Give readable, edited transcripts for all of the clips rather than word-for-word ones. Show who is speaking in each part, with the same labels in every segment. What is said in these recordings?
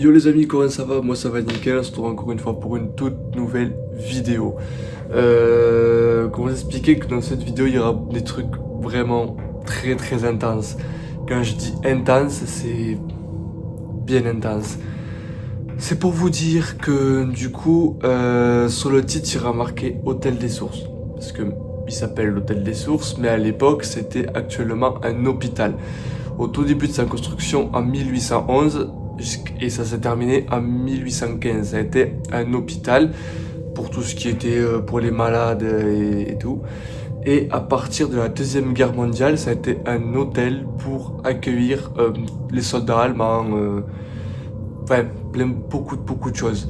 Speaker 1: Yo les amis, comment ça va? Moi ça va nickel, on se retrouve encore une fois pour une toute nouvelle vidéo. Comment vous expliquer que dans cette vidéo il y aura des trucs vraiment très intenses. Quand je dis intense, c'est bien intense. C'est pour vous dire que du coup, sur le titre il y aura marqué Hôtel des Sources. Parce que il s'appelle l'Hôtel des Sources, mais à l'époque c'était actuellement un hôpital. Au tout début de sa construction en 1811, et ça s'est terminé en 1815. Ça a été un hôpital pour tout ce qui était pour les malades et tout. Et à partir de la Deuxième Guerre mondiale, ça a été un hôtel pour accueillir les soldats allemands, enfin beaucoup de choses.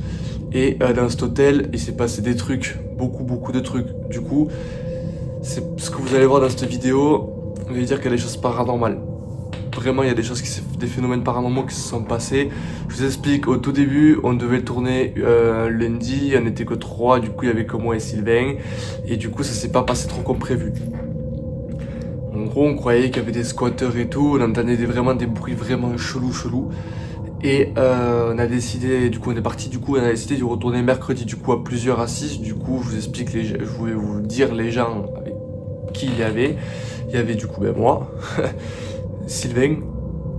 Speaker 1: Et dans cet hôtel, il s'est passé des trucs, beaucoup de trucs. Du coup, c'est ce que vous allez voir dans cette vidéo, vous allez dire qu'il y a des choses paranormales. Vraiment, il y a des phénomènes paranormaux qui se sont passés. Je vous explique, au tout début, on devait tourner lundi, on n'était que 3, du coup il y avait que moi et Sylvain. Et du coup, ça s'est pas passé trop comme prévu. En gros, on croyait qu'il y avait des squatteurs et tout, on entendait vraiment des bruits vraiment chelous. Et on a décidé, du coup on est parti, du coup on a décidé de retourner mercredi, du coup à plusieurs assises. Du coup, je vous explique, je voulais vous dire les gens avec qui il y avait. Il y avait du coup moi. Sylvain,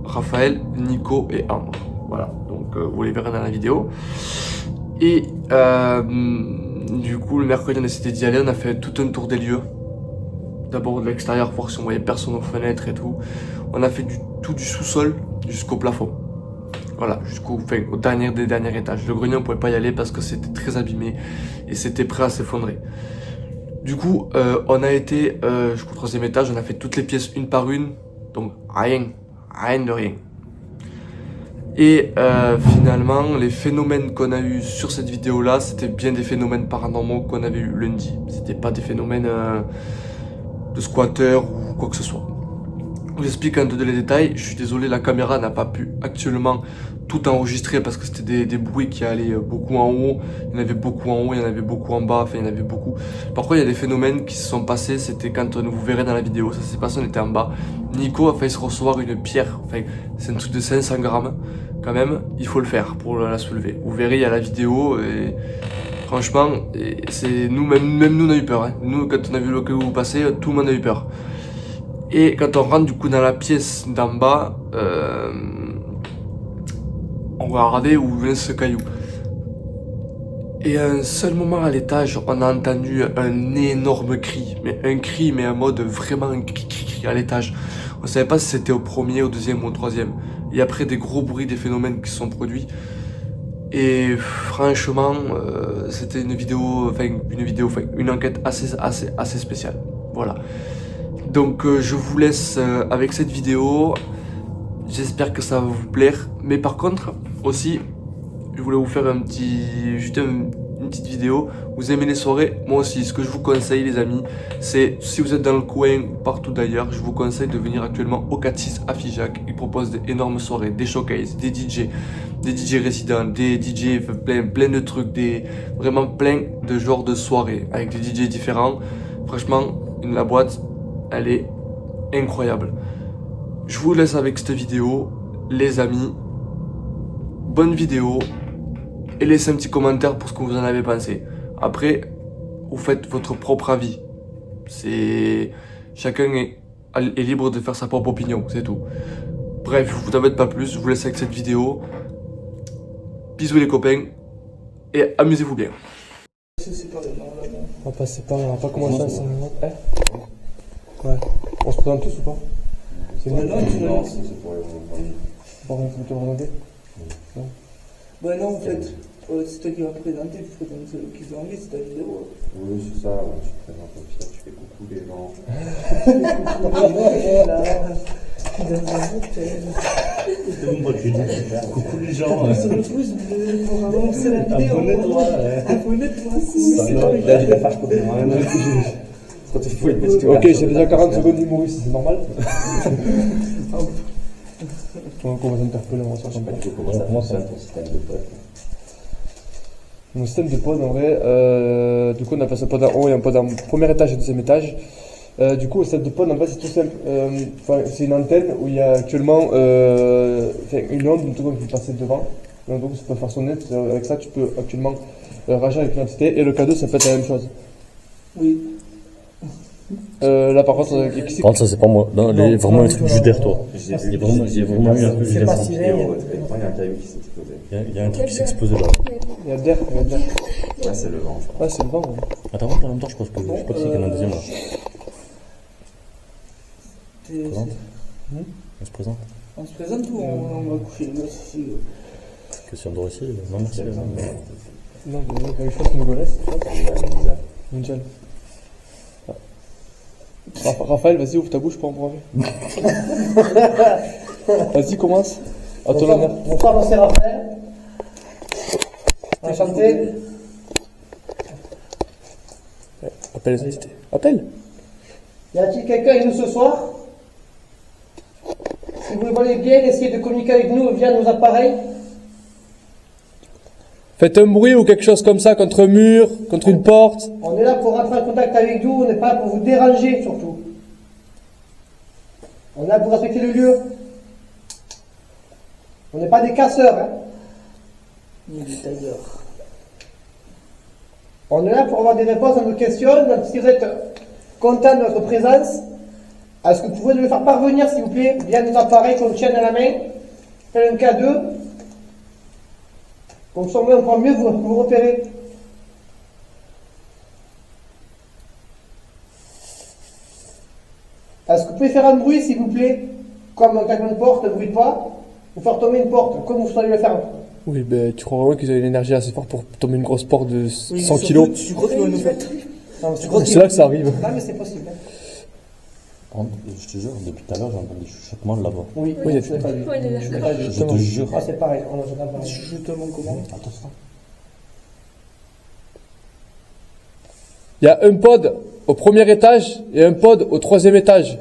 Speaker 1: Raphaël, Nico et Ambre. Voilà, donc vous les verrez dans la vidéo. Et du coup, le mercredi, on a décidé d'y aller. On a fait tout un tour des lieux. D'abord de l'extérieur, voir si on voyait personne aux fenêtres et tout. On a fait tout du sous-sol jusqu'au plafond. Voilà, au dernier des derniers étages. Le grenier, on pouvait pas y aller parce que c'était très abîmé et c'était prêt à s'effondrer. Du coup, on a été jusqu'au 3e étage. On a fait toutes les pièces une par une. Donc rien de rien. Et finalement, les phénomènes qu'on a eu sur cette vidéo là, c'était bien des phénomènes paranormaux qu'on avait eu lundi. C'était pas des phénomènes de squatteurs ou quoi que ce soit. Je vous explique un peu les détails. Je suis désolé, la caméra n'a pas pu actuellement tout enregistrer parce que c'était des bruits qui allaient beaucoup en haut. Il y en avait beaucoup en haut, il y en avait beaucoup en bas, enfin il y en avait beaucoup. Par contre, il y a des phénomènes qui se sont passés, c'était quand vous verrez dans la vidéo. Ça s'est passé, on était en bas. Nico a failli se recevoir une pierre. Enfin, c'est un truc de 500 grammes. Quand même, il faut le faire pour la soulever. Vous verrez, il y a la vidéo et franchement, c'est nous, même nous on a eu peur. Hein. Nous, quand on a vu le caillou passer, tout le monde a eu peur. Et quand on rentre du coup dans la pièce d'en bas, on va regarder où vient ce caillou. Et à un seul moment à l'étage, on a entendu un énorme cri. Mais un cri, mais en mode vraiment un cri à l'étage. On savait pas si c'était au premier, au deuxième ou au troisième. Et après des gros bruits, des phénomènes qui se sont produits. Et franchement, c'était une enquête assez spéciale. Voilà. Donc je vous laisse avec cette vidéo. J'espère que ça va vous plaire. Mais par contre, aussi, je voulais vous faire une petite vidéo. Vous aimez les soirées? Moi aussi. Ce que je vous conseille, les amis, c'est si vous êtes dans le coin ou partout d'ailleurs, je vous conseille de venir actuellement au 4-6 à Figeac. Ils proposent d'énormes soirées, des showcases, des DJ résidents, des DJ plein de trucs, vraiment plein de genres de soirées avec des DJ différents. Franchement, la boîte, elle est incroyable. Je vous laisse avec cette vidéo, les amis. Bonne vidéo. Et laissez un petit commentaire pour ce que vous en avez pensé. Après, vous faites votre propre avis. Chacun est libre de faire sa propre opinion, c'est tout. Bref, je vous embête pas plus, je vous laisse avec cette vidéo. Bisous les copains. Et amusez-vous bien. On va pas commencer à s'en... Ouais. On se présente tous ou pas? C'est
Speaker 2: non,
Speaker 1: nous.
Speaker 2: c'est pour les
Speaker 1: Bon, vous te remonter?
Speaker 2: Ouais, non, en fait, c'est toi qui vas présenter, tu présentes ceux qui ont envie, c'est ta vidéo.
Speaker 3: Oui, c'est ça, tu te présentes au pire, tu fais coucou les gens.
Speaker 2: Coucou les gens. Sur le pouce, pour avancer la vidéo. Abonnez-toi,
Speaker 3: Là, je vais faire comme moi.
Speaker 1: Ok, j'ai déjà 40 secondes d'humoriste, c'est normal? On va s'interpeller, on va se faire
Speaker 3: Comment ça ton système de potes?
Speaker 1: Mon système de pod, en vrai, du coup, on a fait un pod en haut et un pod en premier étage et deuxième étage. Du coup, le système de pod, en fait, c'est tout simple. C'est une antenne où il y a actuellement une onde, une seconde qui peut passer devant. Donc ça peut faire sonner, avec ça tu peux actuellement réagir avec l'identité, et le K2 ça peut être la même chose.
Speaker 2: Oui.
Speaker 1: Là par contre,
Speaker 4: Par contre, ça c'est pas moi. Non,
Speaker 1: Non,
Speaker 4: vraiment
Speaker 1: non,
Speaker 4: un truc
Speaker 1: non,
Speaker 4: Jupiter,
Speaker 1: non.
Speaker 4: toi. J'ai vraiment eu un truc
Speaker 2: C'est
Speaker 4: Jupiter.
Speaker 2: pas si
Speaker 3: Et
Speaker 2: vrai.
Speaker 3: il y a un caillou qui s'est explosé.
Speaker 4: Il y a un truc qui s'est explosé là.
Speaker 1: il y a de l'air, il y a de l'air.
Speaker 3: Ouais, c'est le vent, je crois.
Speaker 1: Ouais, c'est le vent. Ouais.
Speaker 4: Attends, en même temps, je pense que c'est qu'il y en a un deuxième là. Présente. On se présente.
Speaker 2: On se présente ou on va coucher là, si,
Speaker 4: Question de aussi. Non, merci.
Speaker 1: Non, mais je pense qu'on me connaisse. Mondial. Raphaël, vas-y, ouvre ta bouche pour en parler. Vas-y, commence. À ton honneur.
Speaker 2: Bonsoir, moi c'est Raphaël. Enchanté.
Speaker 1: Appelle les entités. Appelle.
Speaker 2: Y a-t-il quelqu'un avec nous ce soir? Si vous le voulez bien, essayez de communiquer avec nous via nos appareils.
Speaker 1: Faites un bruit ou quelque chose comme ça contre un mur, contre une porte.
Speaker 2: On est là pour rentrer en contact avec vous, on n'est pas là pour vous déranger surtout. On est là pour respecter le lieu. On n'est pas des casseurs, hein. Ni des tailleurs. On est là pour avoir des réponses à nos questions. Donc, si vous êtes content de notre présence, est-ce que vous pouvez nous le faire parvenir, s'il vous plaît, via nos appareils qu'on tient dans la main, tel un K2. Comme ça, on pourra mieux vous repérer. Est-ce que vous pouvez faire un bruit, s'il vous plaît, comme un claquement de porte, ne bruit pas, ou faire tomber une porte, comme vous savez le faire?
Speaker 1: Oui, ben tu crois vraiment qu'ils avaient l'énergie assez forte pour tomber une grosse porte de 100 kilos?
Speaker 2: Tu crois qu'ils vont nous faire?
Speaker 1: C'est là que ça arrive.
Speaker 2: Non, mais c'est possible. Hein.
Speaker 4: Par contre, je te jure, depuis tout à l'heure, j'ai entendu des chuchotements là-bas.
Speaker 2: Oui,
Speaker 1: Oui,
Speaker 2: je n'ai pas vu.
Speaker 5: Oui, il est
Speaker 2: Je n'ai pas vu.
Speaker 4: Je te jure.
Speaker 2: Ah, c'est pareil. On a pas pareil. Chuchotement comment?
Speaker 4: Attends ça.
Speaker 1: Il y a un pod au premier étage et un pod au troisième étage,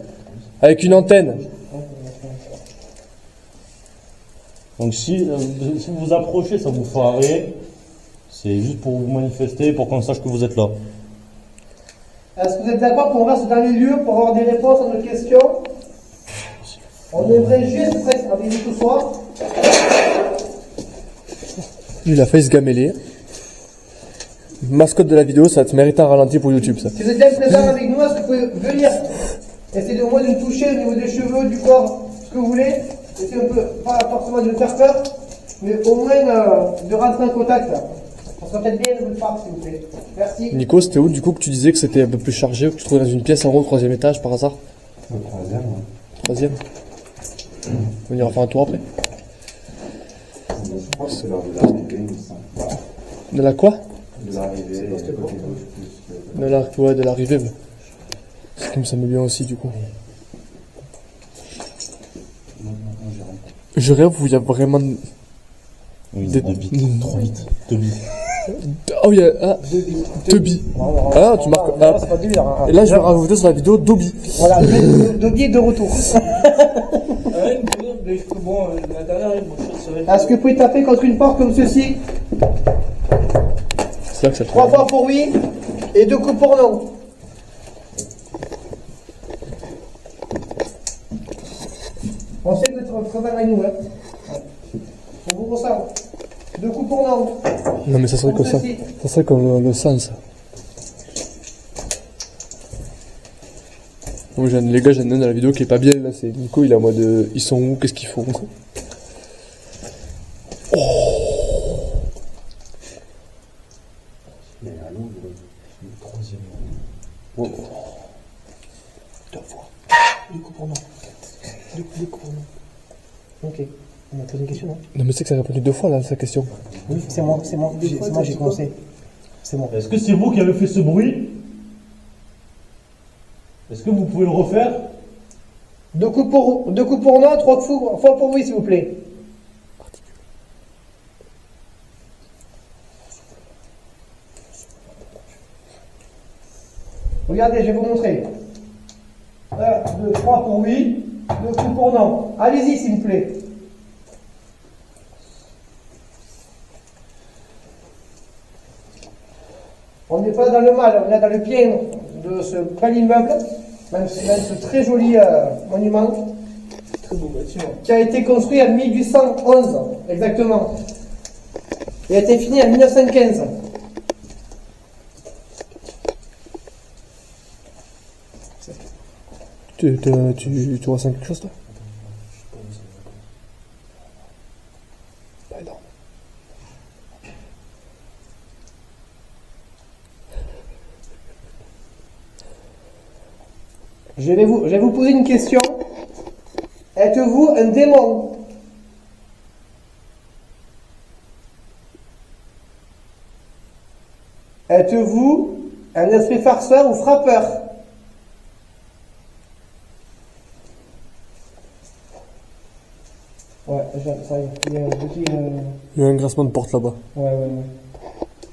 Speaker 1: avec une antenne.
Speaker 4: Donc si vous vous approchez, ça vous foirer. C'est juste pour vous manifester, pour qu'on sache que vous êtes là.
Speaker 2: Est-ce que vous êtes d'accord qu'on reste dans les lieux pour avoir des réponses à nos questions? On aimerait juste rester avec vous ce soir.
Speaker 1: Il a failli se gameler. Mascotte de la vidéo, ça te mérite un ralenti pour YouTube, ça.
Speaker 2: Si vous êtes bien présent avec nous, est-ce que vous pouvez venir essayer au moins de nous toucher au niveau des cheveux, du corps, ce que vous voulez. Essayez un peu, pas forcément de nous faire peur, mais au moins de rentrer en contact. Ça serait peut-être bien de vous le faire, s'il vous plaît. Merci.
Speaker 1: Nico, c'était où du coup que tu disais que c'était un peu plus chargé, ou que tu te trouvais dans une pièce en haut au troisième étage par hasard?
Speaker 3: Le troisième, ouais.
Speaker 1: Troisième. On ira faire un tour après.
Speaker 3: Je crois que c'est l'heure de l'arrivée, il me semble.
Speaker 1: De la quoi?
Speaker 3: De l'arrivée, et côté gauche plus.
Speaker 1: De l'arrivée. Mais... ce qui me semble bien aussi du coup. Je rêve où il y a vraiment...
Speaker 4: Oui,
Speaker 1: Des-
Speaker 4: deux bits. Trop vite. Deux bits.
Speaker 1: Oh, il y a... Ah, Toby. Ah, tu marques... Ah.
Speaker 2: C'est pas dur. Hein.
Speaker 1: Et là, je vais rajouter sur la vidéo Dobby.
Speaker 2: Voilà, Dobby est de retour.
Speaker 6: Bon, la dernière,
Speaker 2: Est-ce que vous pouvez taper contre une porte comme ceci?
Speaker 1: C'est là que ça te
Speaker 2: 3 fois pour oui et 2 coups pour non. On sait que vous êtes très avec nous, hein. On vous ressent. 2 coups pour non.
Speaker 1: Non, mais ça serait
Speaker 2: Comme
Speaker 1: comme ça.
Speaker 2: ceci.
Speaker 1: Ça serait comme le sens, ça. Donc, les gars, j'en ai un dans la vidéo qui est pas bien, là, c'est Nico, il est en mode, ils sont où, qu'est-ce qu'ils font?
Speaker 3: Mais à l'eau, le troisième.
Speaker 2: Deux fois. 2 coups pour non. 2 coups pour non. Ok. On a posé une question, non?
Speaker 1: Non, mais c'est que ça a répondu 2 fois, là, sa question.
Speaker 2: Oui, c'est moi, j'ai commencé. C'est moi.
Speaker 7: Est-ce que c'est vous qui avez fait ce bruit? Est-ce que vous pouvez le refaire?
Speaker 2: 2 coups pour non, 3 fois pour oui, s'il vous plaît. Regardez, je vais vous montrer. 1, 2, 3 pour oui, 2 coups pour non. Allez-y, s'il vous plaît. On n'est pas dans le mal, on est dans le bien de ce bel immeuble, même ce très joli monument,
Speaker 6: très beau bâtiment.
Speaker 2: qui a été construit en 1811, exactement. et a été fini en 1915.
Speaker 1: Tu ressens quelque chose, toi? Pas énorme.
Speaker 2: Je vais vous poser une question. Êtes-vous un démon? Êtes-vous un esprit farceur ou frappeur? Ouais, ça y est, il y a un petit...
Speaker 1: Il y a un grincement de porte là-bas.
Speaker 2: Ouais.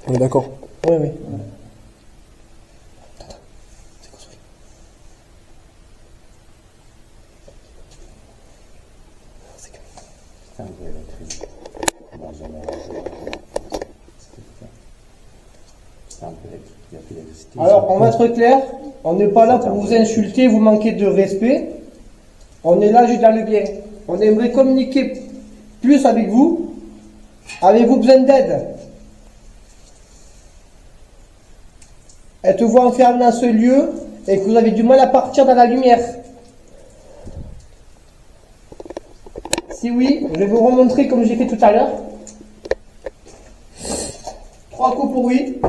Speaker 1: On est d'accord?
Speaker 2: Oui.
Speaker 3: C'est un peu électrique. Bon, jamais c'est un peu électrique. Il y a plus d'électricité.
Speaker 2: Alors, on va être clair, on n'est pas là pour vous insulter, vous manquer de respect. On est là juste dans le bien. On aimerait communiquer plus avec vous. Avez-vous besoin d'aide? Êtes-vous enfermé dans ce lieu et que vous avez du mal à partir dans la lumière? Si oui, je vais vous remontrer comme j'ai fait tout à l'heure. 3 coups pour oui,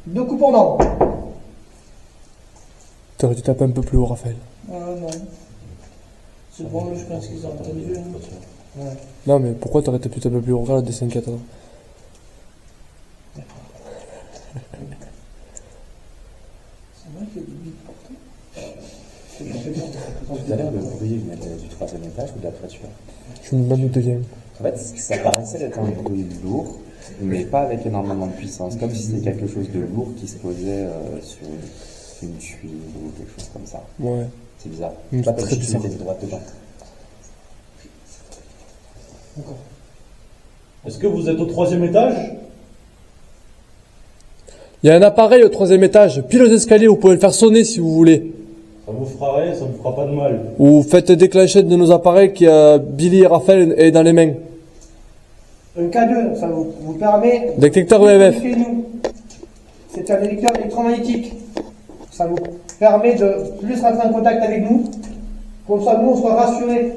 Speaker 2: 2 coups pour non.
Speaker 1: T'aurais dû taper un peu plus haut, Raphaël.
Speaker 2: Ah non. C'est bon, je pense qu'ils ont entendu. Ouais.
Speaker 1: Non, mais pourquoi t'aurais pu taper plus haut? Regarde la dessin 4 ans.
Speaker 2: C'est vrai qu'il y a des billes partout.
Speaker 3: Tout à l'heure, le bruit venait du troisième étage ou de la toiture?
Speaker 1: Je me demande d'où devient.
Speaker 3: En fait, ça paraissait être un bruit lourd, mais pas avec énormément de puissance. Comme si c'était quelque chose de lourd qui se posait sur une tuile ou quelque chose comme ça.
Speaker 1: Ouais.
Speaker 3: C'est bizarre.
Speaker 1: Mmh,
Speaker 3: Pas comme
Speaker 1: très
Speaker 3: si tu
Speaker 1: bizarre.
Speaker 3: mettais droite dedans.
Speaker 7: Est-ce que vous êtes au 3e étage?
Speaker 1: Il y a un appareil au 3e étage, pile aux escaliers, vous pouvez le faire sonner si vous voulez.
Speaker 7: Ça vous fera rien, ça vous fera pas de mal.
Speaker 1: Ou faites déclencher de nos appareils qui Billy et Raphaël est dans les mains.
Speaker 2: Un K2, ça vous permet...
Speaker 1: Détecteur EMF.
Speaker 2: nous. C'est un détecteur électromagnétique. Ça vous permet de plus rentrer en contact avec nous. Comme ça, nous, on soit rassurés.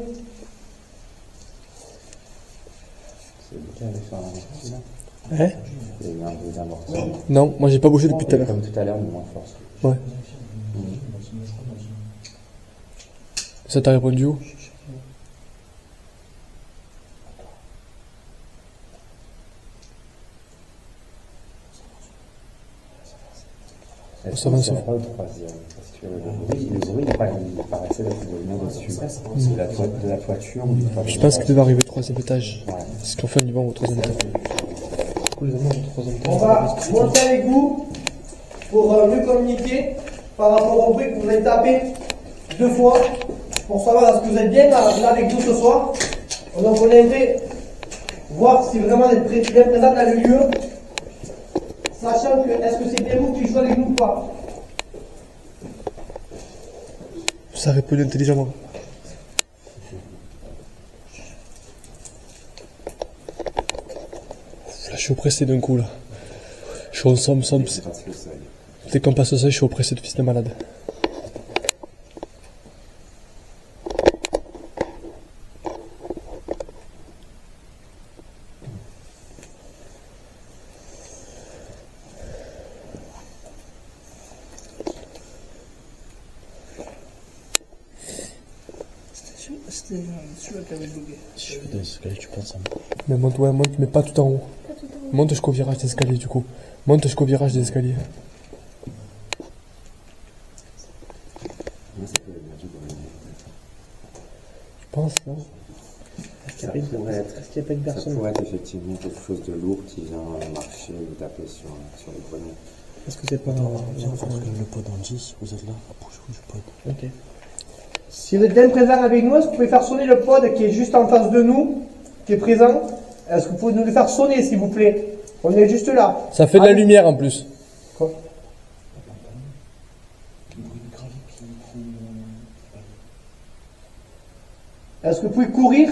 Speaker 3: C'est le cas avec un amorti, là.
Speaker 1: Hein?
Speaker 3: Il y a eu un bruit d'amorti.
Speaker 1: Non, moi j'ai pas bougé depuis tout à l'heure.
Speaker 3: Comme tout à l'heure, mais moins fort.
Speaker 1: Ouais. Ça t'a répondu où?
Speaker 3: Est-ce
Speaker 1: Ça
Speaker 3: que
Speaker 1: va,
Speaker 3: c'est
Speaker 1: ça va.
Speaker 3: pas au troisième? Parce que le bruit il paraissait d'être venu dessus. C'est de la toiture ou du troisième
Speaker 1: Je pense qu'il
Speaker 3: étage.
Speaker 1: devait arriver au 3e étage.
Speaker 3: Ouais.
Speaker 1: Parce qu'en fait, ils vont au 3e étage.
Speaker 2: On va monter avec vous pour mieux communiquer par rapport au bruit que vous avez tapé 2 fois pour savoir est-ce que vous êtes bien là avec nous ce soir. Donc on aimerait voir si vraiment vous êtes bien présent dans le lieu, sachant que est-ce que c'est bien vous qui jouez avec nous ou pas.
Speaker 1: Ça répond intelligemment. Là, je suis oppressé d'un coup là. Je suis en somme.
Speaker 3: Passe le seuil.
Speaker 1: Dès qu'on passe au seuil, je suis oppressé de fils de malade.
Speaker 2: C'était celui-là qui avait bugué.
Speaker 4: Si je fais des escaliers, tu penses à moi.
Speaker 1: Mais monte, mais pas tout en haut. Monte jusqu'au virage des escaliers du coup. Monte jusqu'au virage des escaliers.
Speaker 3: Moi, ça peut venir du bruit.
Speaker 1: Je pense, non?
Speaker 3: Ça pourrait être,
Speaker 2: Est-ce qu'il n'y a pas une
Speaker 3: ça
Speaker 2: personne?
Speaker 3: pourrait être effectivement quelque chose de lourd qui vient marcher ou taper sur les poignets.
Speaker 2: Est-ce que c'est pas...
Speaker 4: Le pod en 10, vous êtes là, approchez-vous du pod.
Speaker 2: Ok. Si vous êtes bien présent avec nous, est-ce que vous pouvez faire sonner le pod qui est juste en face de nous, qui est présent? Est-ce que vous pouvez nous le faire sonner, s'il vous plaît? On est juste là.
Speaker 1: Ça fait de la
Speaker 2: Allez.
Speaker 1: lumière en plus.
Speaker 2: Quoi? Est-ce que vous pouvez courir?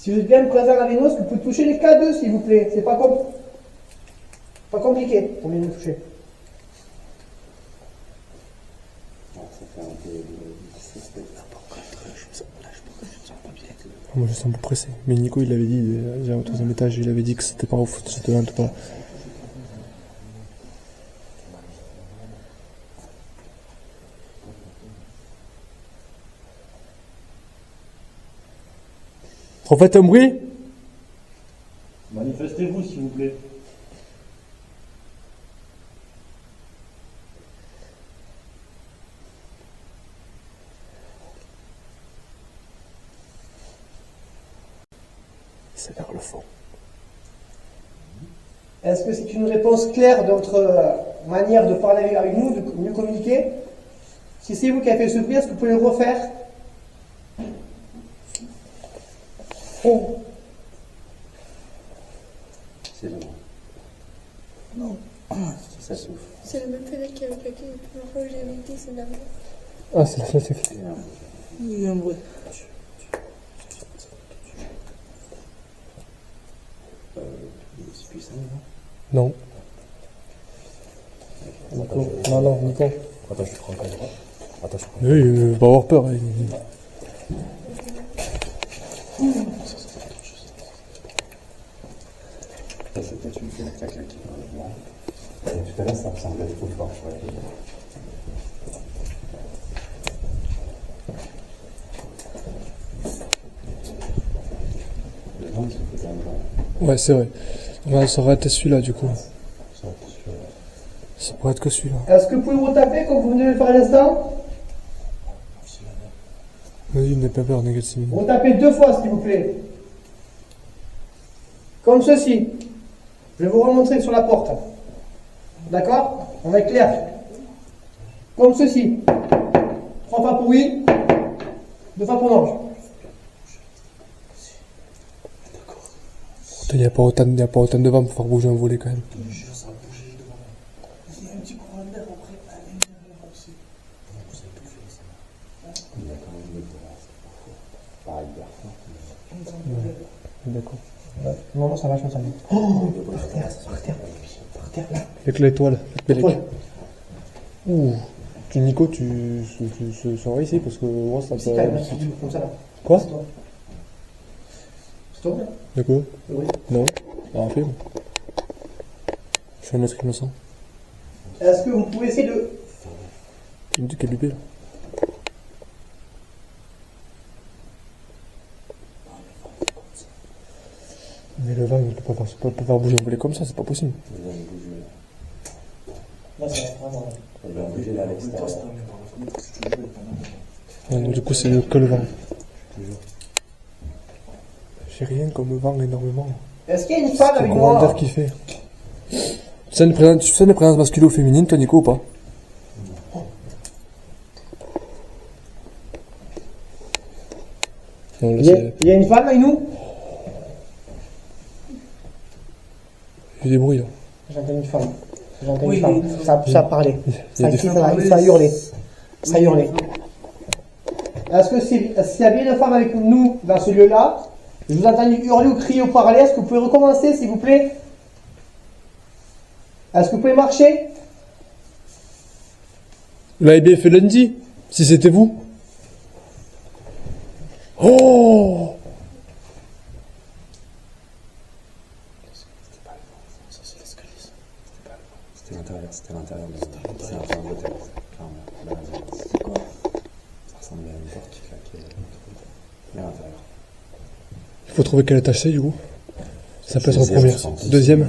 Speaker 2: Si vous êtes bien présent à Vénos, vous pouvez toucher les K2 s'il vous plaît. C'est pas compliqué pour bien les toucher.
Speaker 3: Ça fait un peu
Speaker 1: Moi je sens un peu pressé. Mais Nico il l'avait dit déjà au troisième étage, il avait dit que c'était pas ouf, c'était lent pas. Refaites un bruit.
Speaker 7: Manifestez-vous, s'il vous plaît.
Speaker 1: C'est vers le fond.
Speaker 2: Est-ce que c'est une réponse claire de votre manière de parler avec nous, de mieux communiquer? Si c'est vous qui avez fait ce bruit, est-ce que vous pouvez le refaire? Oh.
Speaker 3: C'est bon.
Speaker 5: Non.
Speaker 3: Ça souffle.
Speaker 5: C'est le même fenêtre qui avait claqué la première fois que j'ai évité, c'est la même.
Speaker 1: Ah c'est la fenêtre.
Speaker 5: Il y a eu un bruit.
Speaker 3: C'est puissant, non?
Speaker 1: Non. Nico. Non, Nico.
Speaker 3: Attends, je te prends pas le droit. Attends, je te prends.
Speaker 1: Oui, il va avoir peur.
Speaker 3: Ça, c'est peut-être une fenêtre qui a claqué. Tout à l'heure, ça ressemblait trop fort, je crois. Le vent, il se fait quand même bon.
Speaker 1: Ouais, c'est vrai. Ça aurait été celui-là du coup. Ça pourrait être que celui-là.
Speaker 2: Est-ce que vous pouvez retaper comme vous venez de le faire à l'instant?
Speaker 1: Vas-y, n'aie pas peur, négatif.
Speaker 2: Retapez 2 fois, s'il vous plaît. Comme ceci. Je vais vous remontrer sur la porte. D'accord? On va être clair. Comme ceci. 3 fois pour oui, 2 fois pour non.
Speaker 1: Il n'y a pas autant de vent pour faire bouger un volet quand même. D'accord.
Speaker 2: Non, ça va, je me sens bien. Oh, par terre, là.
Speaker 1: Avec l'étoile. Ouh. Nico, tu seras ici parce que moi ça
Speaker 2: Si,
Speaker 1: peut.
Speaker 2: quand même, comme ça, là.
Speaker 1: Quoi?
Speaker 2: C'est toi?
Speaker 1: De quoi?
Speaker 2: Oui.
Speaker 1: Non. Ah, fait. Je suis un maître innocent.
Speaker 2: Est-ce que vous pouvez essayer de...
Speaker 1: Tu me dis quel bébé là? Mais le vent, il peut pas faire bouger un volet comme ça, c'est pas possible.
Speaker 3: Il va bouger.
Speaker 2: Là, ça va vraiment.
Speaker 3: Il va bouger là à l'extérieur.
Speaker 1: Ouais, donc, du coup, c'est que le vent. J'ai rien comme vent énormément.
Speaker 2: Est-ce qu'il y a une femme
Speaker 1: C'est
Speaker 2: avec
Speaker 1: le commandeur
Speaker 2: moi?
Speaker 1: qui fait. Tu sais une présence masculine ou féminine, toi Nico, ou pas? Non, là,
Speaker 2: Il y a une femme avec nous?
Speaker 1: il y a des bruits là.
Speaker 2: J'entends une femme. J'entends une femme. Ça a parlé.
Speaker 1: Il y a des
Speaker 2: Ça a hurlé. Ça a hurlé. Est-ce que s'il y a bien une femme avec nous dans ce lieu-là, je vous entends hurler ou crier ou parler, est-ce que vous pouvez recommencer s'il vous plaît? Est-ce que vous pouvez marcher?
Speaker 1: Vous l'avez bien fait lundi, si c'était vous. Oh!
Speaker 3: C'était l'intérieur. C'est l'intérieur de l'hôtel. Ça ressemblait à une porte qui claquait. Mais à l'intérieur.
Speaker 1: Il faut trouver quel étage c'est du coup. Ça peut être en
Speaker 3: Deuxième,
Speaker 1: première.
Speaker 3: je pense.
Speaker 1: Deuxième.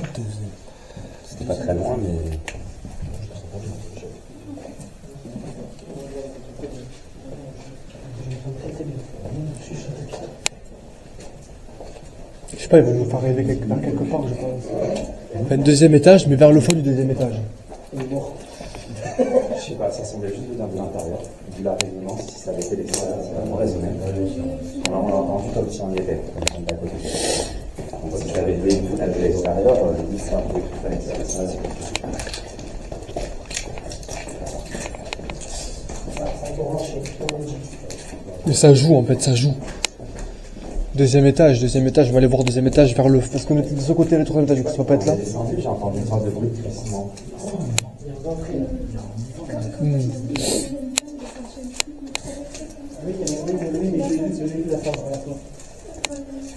Speaker 3: C'était pas très loin, mais.
Speaker 1: Je sais pas, il va nous faire rêver vers quelque part, je pense. Enfin, deuxième étage, mais vers le fond du deuxième étage.
Speaker 3: Je sais pas, ça semblait juste venir de l'intérieur. Vu la résonance, si ça avait été l'extérieur, ça vraiment résonné. On l'a entendu comme si on y était, comme si on était à côté. Donc, si j'avais levé une fenêtre de l'extérieur, lui, c'est un peu qu'il fallait que ça fasse.
Speaker 1: Mais ça joue en fait, ça joue.
Speaker 2: Deuxième étage, je vais aller voir deuxième étage vers le... Parce que de ce côté, le troisième étage, du coup, ça va pas être là.
Speaker 3: J'ai descendu, j'ai entendu une sorte de bruit de crissement.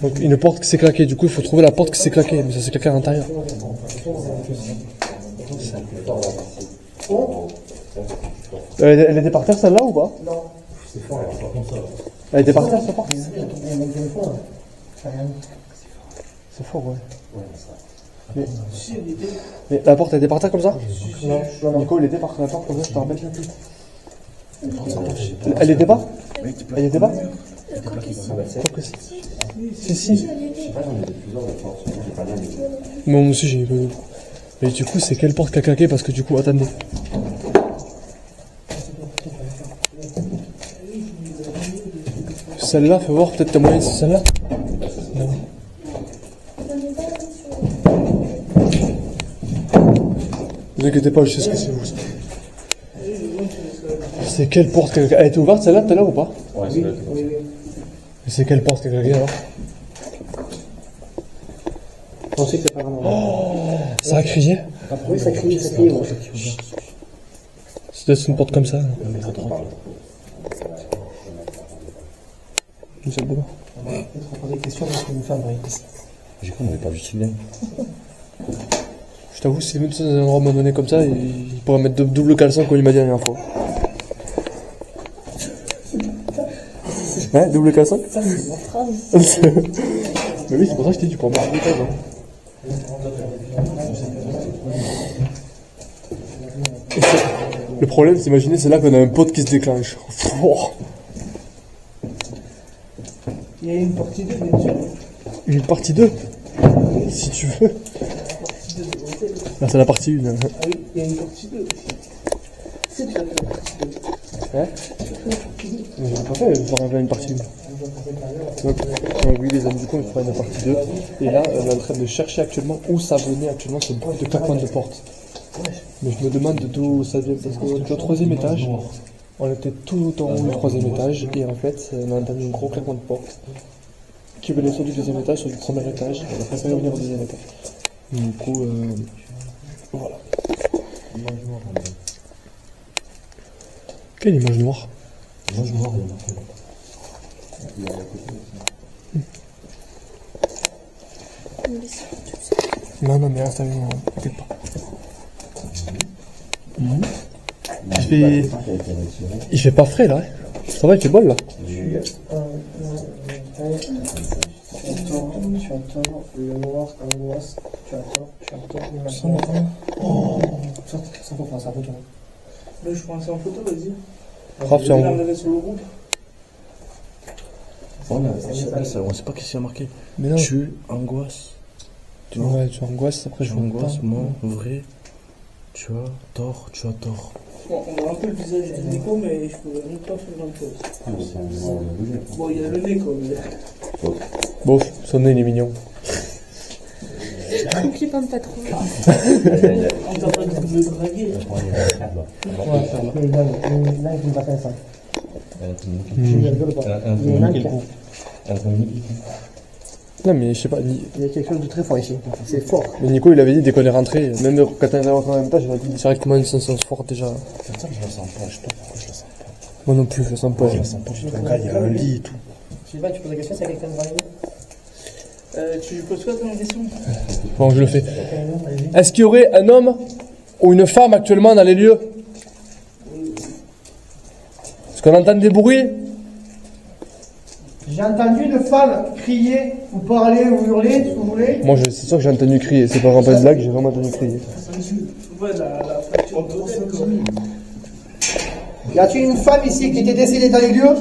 Speaker 2: Donc une porte qui s'est claquée, du coup il faut trouver la porte qui s'est claquée, mais ça s'est claqué à l'intérieur. Elle était par terre celle-là ou pas? Non. Elle était par terre cette porte? C'est fort, ouais. Mais la porte elle était par terre comme ça? Non. Nico il était par la porte comme ça, je te rappelle. Elle était pas? Elle était pas? Si. Moi aussi j'ai... Mais du coup c'est quelle porte qui a claqué? Parce que du coup, attendez. Celle-là, fais voir, peut-être t'as moyen c'est celle-là? Non. Ne vous inquiétez pas, je sais ce que c'est vous. C'est quelle porte qui a claqué? Elle était ouverte celle-là tout à l'heure ou pas?
Speaker 7: Ouais, c'est là.
Speaker 2: Mais c'est quelle porte qui a claqué alors?
Speaker 6: On sait que c'est pas vraiment.
Speaker 2: Ça a crié?
Speaker 6: Oui, ça crie.
Speaker 2: C'est peut-être une porte comme ça. Je sais pas.
Speaker 6: On va peut-être poser des questions parce qu'on nous fait un bruit.
Speaker 4: J'ai cru qu'on n'avait pas vu si bien.
Speaker 2: Je t'avoue, si même dans un endroit abandonné comme ça, il pourrait mettre double caleçon comme il m'a dit la dernière fois. Ouais, double caleçon? Mais oui, c'est pour ça que je t'ai dit, tu peux en mettre double caleçon. Le problème, c'est imaginer, c'est là qu'on a un pote qui se déclenche.
Speaker 6: Il y a une partie 2, bien sûr.
Speaker 2: Une partie 2? Si tu veux. Ah, c'est la partie 1.
Speaker 6: Ah oui, il y a une partie 2 aussi. C'est tu as fait la partie 2.
Speaker 2: Ouais? Mais j'ai pas fait, je vais une partie 1. Donc, oui, les amis, du coup, on fera une partie 2. Et là, on est en train de chercher actuellement où ça venait actuellement ce bruit de claquement de porte. Mais je me demande d'où ça vient, parce qu'on était au 3e étage. On était tout en haut du 3e étage, et en fait, on a entendu un gros claquement de porte qui venait soit du 2e étage, soit du 1er étage. On a préféré venir au 2e étage. Du coup, voilà. Quelle image noire?
Speaker 4: Image noire,
Speaker 2: Non, mais reste avec moi, t'inquiète pas. Il fait pas frais là, hein. Ça va, il fait bol là.
Speaker 6: Tu attends, le noir, angoisse, tu attends,
Speaker 2: Ça va.
Speaker 6: ça faut faire ça photo. Mais je prends ça en photo, vas-y.
Speaker 2: Grave, tu envoies.
Speaker 6: Sur le groupe.
Speaker 4: On sait pas qu'est-ce qu'il y a marqué.
Speaker 2: Mais non.
Speaker 4: Tu angoisses.
Speaker 2: Ouais, tu angoisses, après je
Speaker 4: Tu
Speaker 2: vois
Speaker 4: angoisses,
Speaker 2: pas.
Speaker 4: moi, vrai. Tu as tort.
Speaker 6: Bon, on voit un peu le visage de Nico, mais je peux même pas faire grand-chose. Bon, il y a le nez, quoi. Mais...
Speaker 2: Bon, son nez il est mignon.
Speaker 5: Qui pompe pas trop.
Speaker 6: On t'a pas dit de le draguer.
Speaker 2: Là, il va faire ça. Non, mais je sais pas.
Speaker 6: Il y a quelque chose de très fort ici. C'est fort.
Speaker 2: Mais Nico, il avait dit dès qu'on est rentré, même quand on est rentré en même temps, il a dit directement une sensation forte déjà.
Speaker 4: Attends, je la sens pas. Je sais pas pourquoi je la sens pas.
Speaker 2: Moi non plus, je le sens pas.
Speaker 4: Je la sens pas du tout. Regarde, il y a un lit et tout.
Speaker 6: Sylvain, tu poses la question, c'est quelqu'un devant nous Tu poses quoi comme question?
Speaker 2: Bon, je le fais. Est-ce qu'il y aurait un homme ou une femme actuellement dans les lieux? Est-ce qu'on entend des bruits? J'ai entendu une femme crier, ou parler, ou hurler, ce que vous voulez. Moi, c'est sûr que j'ai entendu crier. C'est pas un de blague, j'ai vraiment entendu crier.
Speaker 6: Ouais, la fracture de
Speaker 2: Y a-t-il une femme ici qui était décédée dans les lieux?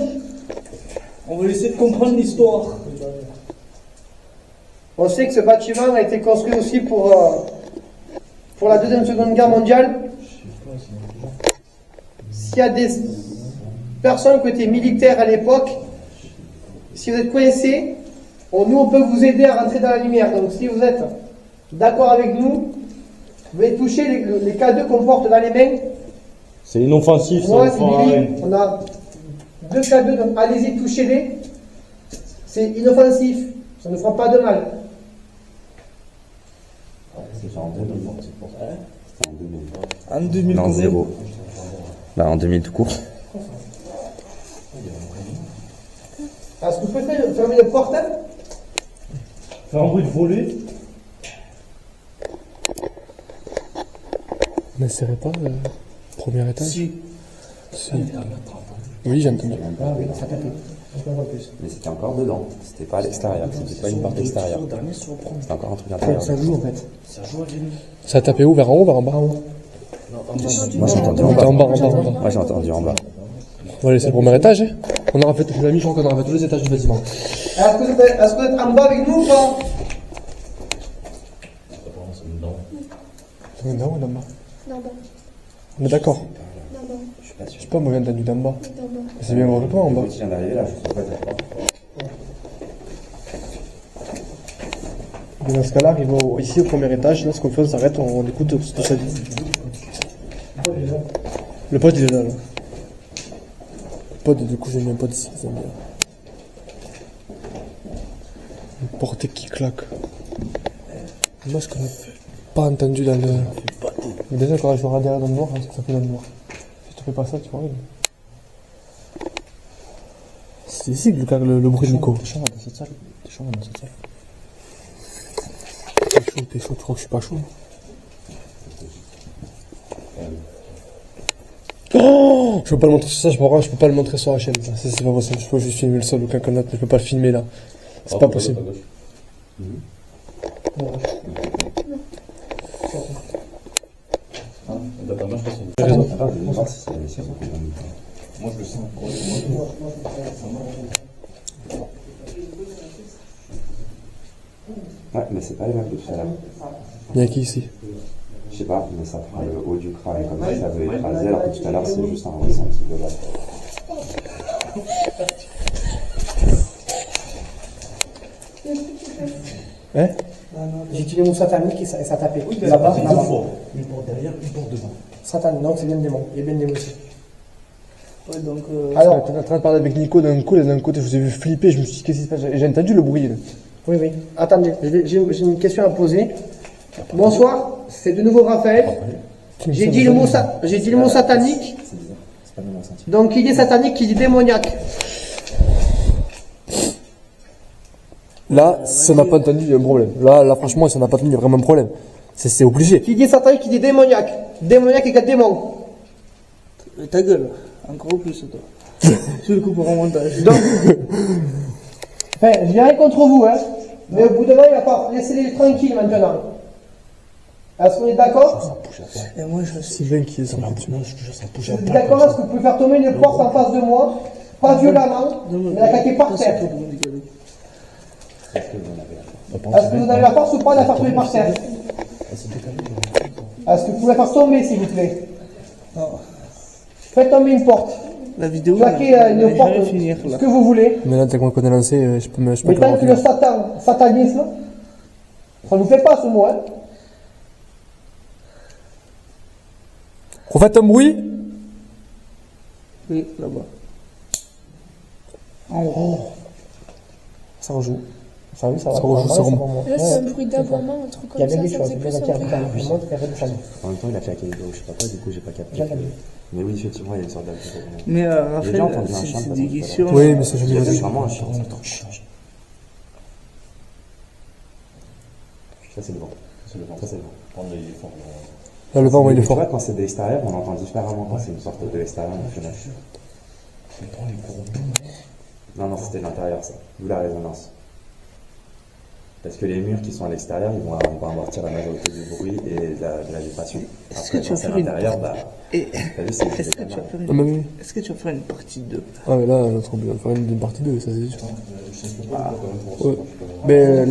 Speaker 6: On va essayer de comprendre l'histoire.
Speaker 2: On sait que ce bâtiment a été construit aussi pour la Deuxième Seconde Guerre mondiale. S'il y a des personnes qui étaient militaires à l'époque, si vous êtes coincés, nous on peut vous aider à rentrer dans la lumière. Donc si vous êtes d'accord avec nous, vous allez toucher les K2 qu'on porte dans les mains.
Speaker 4: C'est inoffensif, ça.
Speaker 2: Moi, c'est Billy. On a 2 K2, donc allez-y, touchez-les. C'est inoffensif, ça ne fera pas de mal.
Speaker 3: C'était en 2000, c'est pour ça. C'était en 2000.
Speaker 6: En 2000
Speaker 3: Non,
Speaker 6: combien
Speaker 3: 0. Bah, en 2000 tout court.
Speaker 2: Est-ce que vous pouvez fermer les portes, hein?
Speaker 4: Faire un bruit de volet.
Speaker 8: N'essayerez pas le premier étage?
Speaker 6: Si.
Speaker 8: Oui, j'ai entendu.
Speaker 2: Ah oui, ça tapait. Je comprends plus.
Speaker 3: Mais c'était encore dedans. C'était pas à l'extérieur. C'était pas une porte extérieure. C'était encore un truc intérieur.
Speaker 2: Ça joue en fait.
Speaker 8: Ça a tapé où? Vers en haut, vers en bas?
Speaker 3: Moi, j'ai entendu en
Speaker 8: En
Speaker 3: bas.
Speaker 8: bas, en bas, en bas.
Speaker 3: Moi, j'ai entendu en bas.
Speaker 8: Bon, allez, c'est le premier étage, hein. On aura fait, les amis, je crois qu'on aura fait tous les étages du bâtiment.
Speaker 2: Est-ce que vous êtes en bas avec nous ou pas?
Speaker 8: On est d'en haut ou d'en bas?
Speaker 5: D'en bas.
Speaker 8: On est d'accord?
Speaker 5: D'en bas.
Speaker 8: Je sais pas, moi, j'ai entendu d'en bas.
Speaker 5: D'en bas.
Speaker 8: Mais c'est bien gros que toi, en bas.
Speaker 3: Quand il vient d'arriver là, je sais pas pourquoi.
Speaker 8: Et dans ce cas-là, arrive ici au premier étage, là, ce qu'on fait, on s'arrête, on écoute ce que ça dit. Le pote, il est là, là. Le pote, du coup, j'ai mis un pote ici, ça me bien. Une porte qui claque. Moi, ce qu'on n'a pas entendu dans le... Mais déjà, quand je vais derrière dans le noir, qu'est-ce que ça fait dans le noir? Si tu fais pas ça, tu vois. C'est ici que le bruit de Nico. T'es chaud dans cette salle? T'es chaud dans cette salle? T'es chaud, tu crois que je suis pas chaud? Oh, je peux pas le montrer sur ça, je peux pas le montrer sur la chaîne. Ça, c'est pas possible, je peux juste filmer le sol ou quelqu'un d'autre, mais je peux pas le filmer là. C'est pas possible.
Speaker 7: Moi je le sens.
Speaker 3: Ouais, mais c'est pas les mêmes que tout à l'heure.
Speaker 8: Il y a qui ici?
Speaker 3: Je sais pas, mais ça fera le haut du crâne comme si ça veut écraser, alors que tout à l'heure c'est juste un ressenti global.
Speaker 8: Hein?
Speaker 2: J'ai tiré mon satanique et ça tapait. Là-bas, là-bas.
Speaker 7: Une porte derrière, une porte devant.
Speaker 2: Satanique, donc c'est bien le démon. Il y a bien le démon aussi.
Speaker 6: Ouais, donc.
Speaker 2: Alors,
Speaker 8: Tu es en train de parler avec Nico d'un coup, et d'un côté, je vous ai vu flipper, je me suis dit, qu'est-ce qui se passe? J'ai entendu le bruit, là.
Speaker 2: oui, oui. Attendez, j'ai une question à poser. Bonsoir, c'est de nouveau Raphaël. J'ai dit le mot satanique.
Speaker 3: C'est bizarre, c'est pas le même ressenti.
Speaker 2: Donc, qui dit satanique, qui dit démoniaque.
Speaker 8: Là, si on n'a pas entendu, il y a un problème. Là, franchement, si on n'a pas entendu, il y a vraiment un problème. C'est obligé.
Speaker 2: Qui dit satanique, qui dit démoniaque. Démoniaque égale démon.
Speaker 6: Ta gueule, encore plus toi. Tu le coupes en montage.
Speaker 2: Donc, enfin, je n'ai rien contre vous, hein. Mais au bout d'un moment, il va falloir laisser les tranquilles maintenant. Est-ce qu'on est d'accord?
Speaker 6: Et moi je
Speaker 8: C'est bien qui est sorti dessus.
Speaker 2: Vous êtes d'accord? Est-ce que vous pouvez faire tomber une porte en face de moi? Pas violemment, mais la claquer par terre. Est-ce que vous avez la force ou pas de la faire tomber par terre? Est-ce que vous pouvez la faire tomber, s'il vous plaît? Faites tomber une porte.
Speaker 6: La vidéo.
Speaker 2: Claquez une porte,
Speaker 6: finir
Speaker 2: ce
Speaker 6: là.
Speaker 2: que vous voulez.
Speaker 8: Mais là, t'as qu'on est lancé, je peux
Speaker 2: Mais tant que le satanisme, ça ne vous fait pas ce mot, hein?
Speaker 8: Refaites un bruit.
Speaker 6: Oui, là-bas.
Speaker 2: Ça rejoue. Ça, oui, ça va.
Speaker 8: Ça rejoue, ça remonte.
Speaker 5: Là, c'est un bruit d'aboiement, un truc
Speaker 2: Il y a
Speaker 5: comme
Speaker 2: bien
Speaker 5: ça,
Speaker 2: des
Speaker 5: ça
Speaker 2: choses.
Speaker 5: faisait
Speaker 2: Il y
Speaker 5: plus
Speaker 2: a bien
Speaker 5: un bruit.
Speaker 2: des choses.
Speaker 3: En même temps, il a claqué les doigts, je sais pas quoi, du coup, j'ai pas capté.
Speaker 2: J'ai entendu.
Speaker 3: Mais oui, effectivement, il y a une sorte d'alcool.
Speaker 6: Mais
Speaker 3: J'ai
Speaker 6: Raphaël,
Speaker 3: déjà entendu un
Speaker 6: c'est
Speaker 3: chien,
Speaker 6: c'est
Speaker 3: par
Speaker 6: des
Speaker 3: contre,
Speaker 6: questions.
Speaker 8: Oui, mais c'est
Speaker 3: Il y
Speaker 8: joli.
Speaker 3: a vraiment un chien. Ça, c'est le vent. Ça, c'est le vent.
Speaker 7: Prendre les forts.
Speaker 8: Là, le vent, ouais, il est
Speaker 3: Tu vois,
Speaker 8: fort.
Speaker 3: quand c'est de l'extérieur, on entend différemment quand c'est une sorte de l'extérieur ou fenêtre. Non, non, c'était l'intérieur, ça. D'où la résonance. Parce que les murs qui sont à l'extérieur, ils vont amortir la majorité du bruit et de la vibration. Après,
Speaker 6: que tu
Speaker 3: quand
Speaker 6: vas
Speaker 3: c'est à
Speaker 6: faire une
Speaker 3: l'intérieur, bah,
Speaker 6: Et
Speaker 3: t'as vu, c'est
Speaker 6: est-ce que tu vas faire
Speaker 8: Ah, bah
Speaker 6: une...
Speaker 8: oui.
Speaker 6: Est-ce que tu vas faire une partie 2?
Speaker 8: Ah, mais là, on va faire une partie 2, ça c'est sûr. Ouais. Mais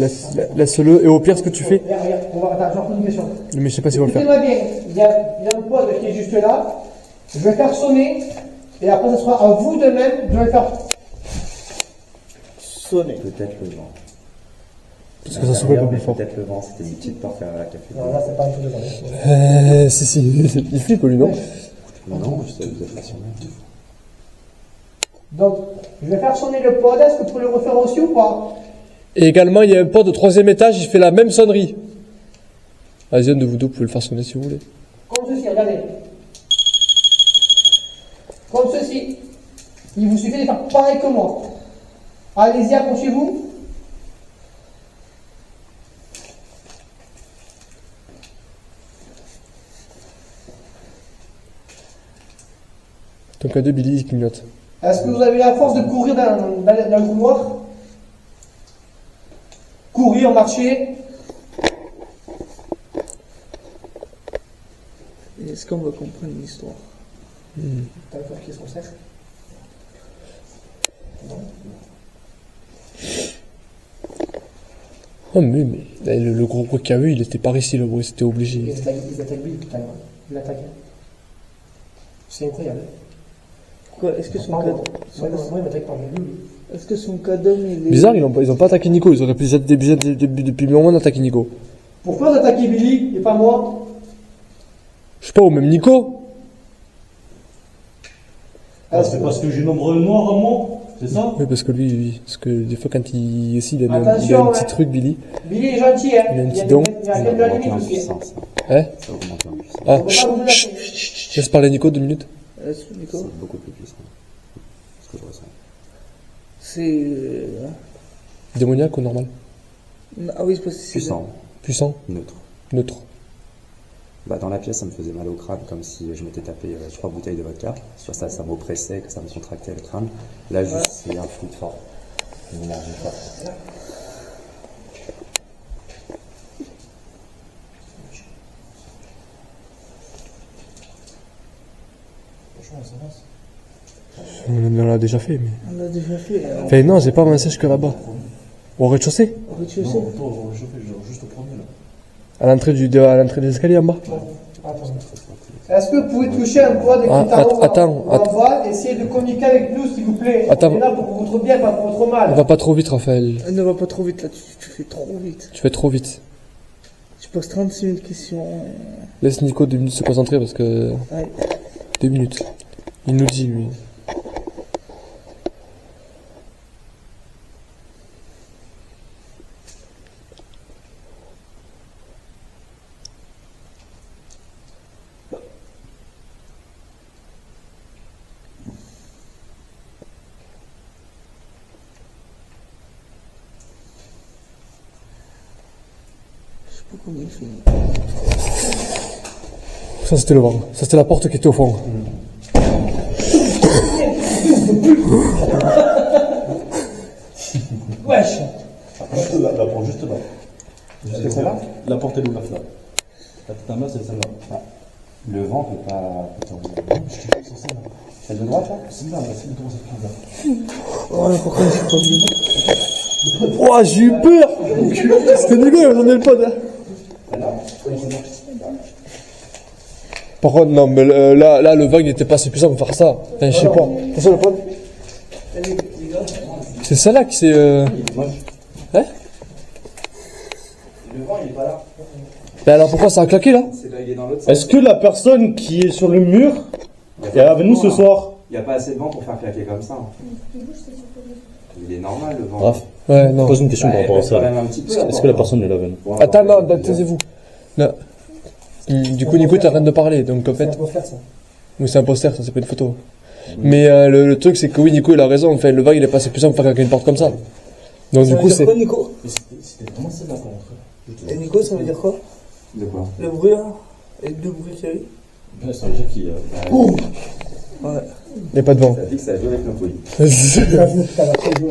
Speaker 8: laisse-le, et au pire, ce que tu fais.
Speaker 2: Regarde, on va attends, je vais poser une question.
Speaker 8: Mais je sais pas si on va le faire.
Speaker 2: Écoutez-moi bien, il y a un poste qui est juste là. Je vais faire sonner, et après, ce sera à vous de même de le faire.
Speaker 6: Sonner.
Speaker 3: peut-être le vent.
Speaker 8: Parce que ça souffle un peu plus fort.
Speaker 3: Peut-être le vent, c'était une petite porte à la café.
Speaker 2: Non, là, c'est pas du tout de
Speaker 8: Si, il flippe, lui, non?
Speaker 3: Non, je sais, vous êtes rassuré.
Speaker 2: Donc, je vais faire sonner le pod. Est-ce que vous pouvez le refaire aussi ou pas?
Speaker 8: Et également, il y a un pod au 3e étage, il fait la même sonnerie. Vas-y, un de vous deux, vous pouvez le faire sonner si vous voulez.
Speaker 2: Comme ceci, regardez. Comme ceci. Il vous suffit de faire pareil que moi. Allez-y, approchez-vous.
Speaker 8: Donc à deux, Billy, il clignote.
Speaker 2: Est-ce que vous avez la force de courir dans le couloir? Courir, marcher.
Speaker 6: Est-ce qu'on va comprendre l'histoire?
Speaker 2: T'as le qui se resserre?
Speaker 8: Oh mais le gros bruit qu'il y a eu, il était par ici le bruit, c'était obligé.
Speaker 2: Ils attaquent lui, putain. Il l'attaque. C'est incroyable.
Speaker 6: Pourquoi? Est-ce que son
Speaker 2: Pardon.
Speaker 6: cadavre...
Speaker 2: Moi, il m'attaque pas, mais lui.
Speaker 6: Est-ce que son cadavre, il est...
Speaker 8: Bizarre, ils ont pas attaqué Nico, ils auraient pu depuis le moment d'attaquer Nico.
Speaker 2: Pourquoi vous attaquez Billy et pas moi?
Speaker 8: Je sais pas, ou même Nico.
Speaker 4: C'est parce que j'ai nombreux noirs à moi, c'est ça?
Speaker 8: Oui, parce que lui, parce que des fois quand il aussi, il a
Speaker 2: Attention,
Speaker 8: un petit
Speaker 2: ouais.
Speaker 8: truc, Billy.
Speaker 2: Billy est gentil, hein.
Speaker 8: Il a un petit don.
Speaker 2: Il y a
Speaker 3: Ça
Speaker 2: de la
Speaker 3: augmente en
Speaker 2: limite aussi.
Speaker 3: puissance.
Speaker 8: Hein?
Speaker 3: Ça augmente en puissance.
Speaker 8: Ah,
Speaker 2: On peut pas vous lâcher.
Speaker 8: laisse parler Nico 2 minutes.
Speaker 6: Nico,
Speaker 3: C'est beaucoup plus puissant. Ce que je ressens.
Speaker 6: c'est...
Speaker 8: Démoniaque ou normal?
Speaker 6: Ah oui, c'est parce que c'est...
Speaker 3: Puissant,
Speaker 8: Puissant?
Speaker 3: neutre.
Speaker 8: Neutre.
Speaker 3: Bah, dans la pièce, ça me faisait mal au crâne, comme si je m'étais tapé 3 bouteilles de vodka. Sur ça, ça m'oppressait, que ça me contractait le crâne. Là, juste, c'est un fluide fort. Une énergie forte.
Speaker 8: On l'a déjà fait, mais.
Speaker 6: On l'a déjà fait.
Speaker 8: Enfin, non, j'ai pas moins sèche que là-bas. Au rez-de-chaussée?
Speaker 6: Au rez-de-chaussée.
Speaker 7: Non, toi, on va réchauffer, genre juste au premier là.
Speaker 8: À l'entrée à l'entrée des escaliers en bas?
Speaker 2: Est-ce que vous pouvez toucher un pod qui est en haut ou en bas? Essayez de communiquer avec nous, s'il vous plaît.
Speaker 8: Attends.
Speaker 2: On est là pour votre bien, pas pour votre
Speaker 8: On
Speaker 2: mal.
Speaker 8: va pas trop vite, Raphaël.
Speaker 6: Ne va pas trop vite là, tu fais trop vite.
Speaker 8: Tu fais trop vite.
Speaker 6: Je pose 36 000 questions.
Speaker 8: Laisse Nico 2 minutes se concentrer parce que.
Speaker 6: Ouais.
Speaker 8: 2 minutes. Il nous dit, lui.
Speaker 6: Je sais pas comment il fait.
Speaker 8: Ça, c'était le vent. Ça, c'était la porte qui était au fond.
Speaker 2: Wesh.
Speaker 7: Juste là, la porte, juste là. Juste celle-là? La porte est ouverte là. La tête en bas, c'est celle-là.
Speaker 3: Le vent peut pas.
Speaker 7: Je te dis sur celle-là.
Speaker 3: Celle de droite, là?
Speaker 7: Celle-là, celle comment ça se trouve là.
Speaker 6: Ouais, pourquoi je suis pas bien?
Speaker 8: Ouah, j'ai eu peur! C'était Nico, il m'a donné le pod, hein. Par contre, non, mais là, le vague n'était pas assez puissant pour faire ça. Enfin, je sais pas. C'est ça le pod? C'est celle-là qui s'est. Hein?
Speaker 3: Le vent, il est pas là.
Speaker 8: Ben alors pourquoi ça a claqué là?
Speaker 3: C'est là, il est dans l'autre sens.
Speaker 4: Est-ce que la personne qui est sur le mur est avec nous ce soir?
Speaker 3: Il n'y a pas assez de vent pour faire claquer comme ça. Il est normal, le vent.
Speaker 4: Raph,
Speaker 8: Ouais, non.
Speaker 4: pose une question par rapport à ça.
Speaker 3: Quand même un petit peu,
Speaker 4: Est-ce que la personne est là avec nous?
Speaker 3: Bon,
Speaker 8: Attends,
Speaker 3: alors,
Speaker 8: non, taisez-vous. Là. Du coup, Nico, t'es en train de parler, donc en fait.
Speaker 2: Ça.
Speaker 8: Oui, c'est un poster, ça, c'est pas une photo. Mais le truc, c'est que oui, Nico, il a raison. Enfin, le vague, il est pas assez puissant pour faire claquer une porte comme ça. Donc, du coup, c'est.
Speaker 6: quoi, Nico?
Speaker 7: C'était vraiment celle-là qu'on rentrait.
Speaker 6: Et Nico, ça veut dire quoi?
Speaker 3: De quoi?
Speaker 6: Le bruit là? Et le bruit qu'il y a eu?
Speaker 7: Ouais, ça veut dire qu'il y a.
Speaker 6: Ouais.
Speaker 8: Il n'y a pas de vent.
Speaker 3: Ça dit que ça joue avec nos couilles.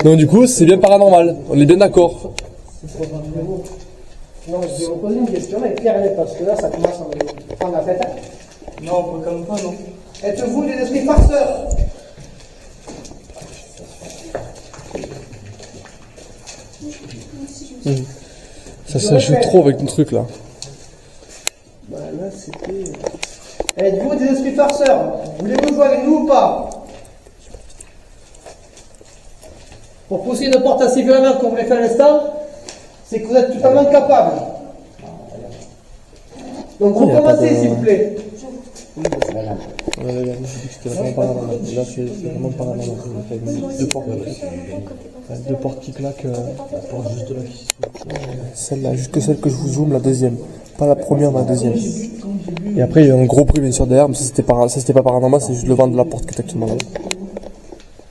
Speaker 8: Donc, du coup, c'est bien paranormal. On est bien d'accord.
Speaker 2: Non, je vais vous poser une question, mais claire et nette, parce que là, ça commence à me prendre la tête.
Speaker 6: Non, on peut comme pas, non.
Speaker 2: Êtes-vous des esprits farceurs?
Speaker 8: Ça joue trop avec ton truc là.
Speaker 6: Bah là, c'était...
Speaker 2: Êtes-vous des esprits farceurs? Voulez-vous jouer avec nous ou pas? Pour pousser une porte assez violemment comme vous l'avez fait à l'instant, c'est que vous êtes totalement capable. Donc recommencez s'il vous plaît.
Speaker 8: On avait dit que c'était vraiment pas normal. Là, c'est vraiment pas normal. Deux portes. Deux portes qui claquent. La porte juste là qui s'ouvre. Celle-là, juste que celle que je vous zoome, la deuxième. Pas la première, mais la deuxième. Et après, il y a un gros bruit bien sûr derrière, mais ça c'était pas paranormal, c'est juste le vent de la porte qui est actuellement là.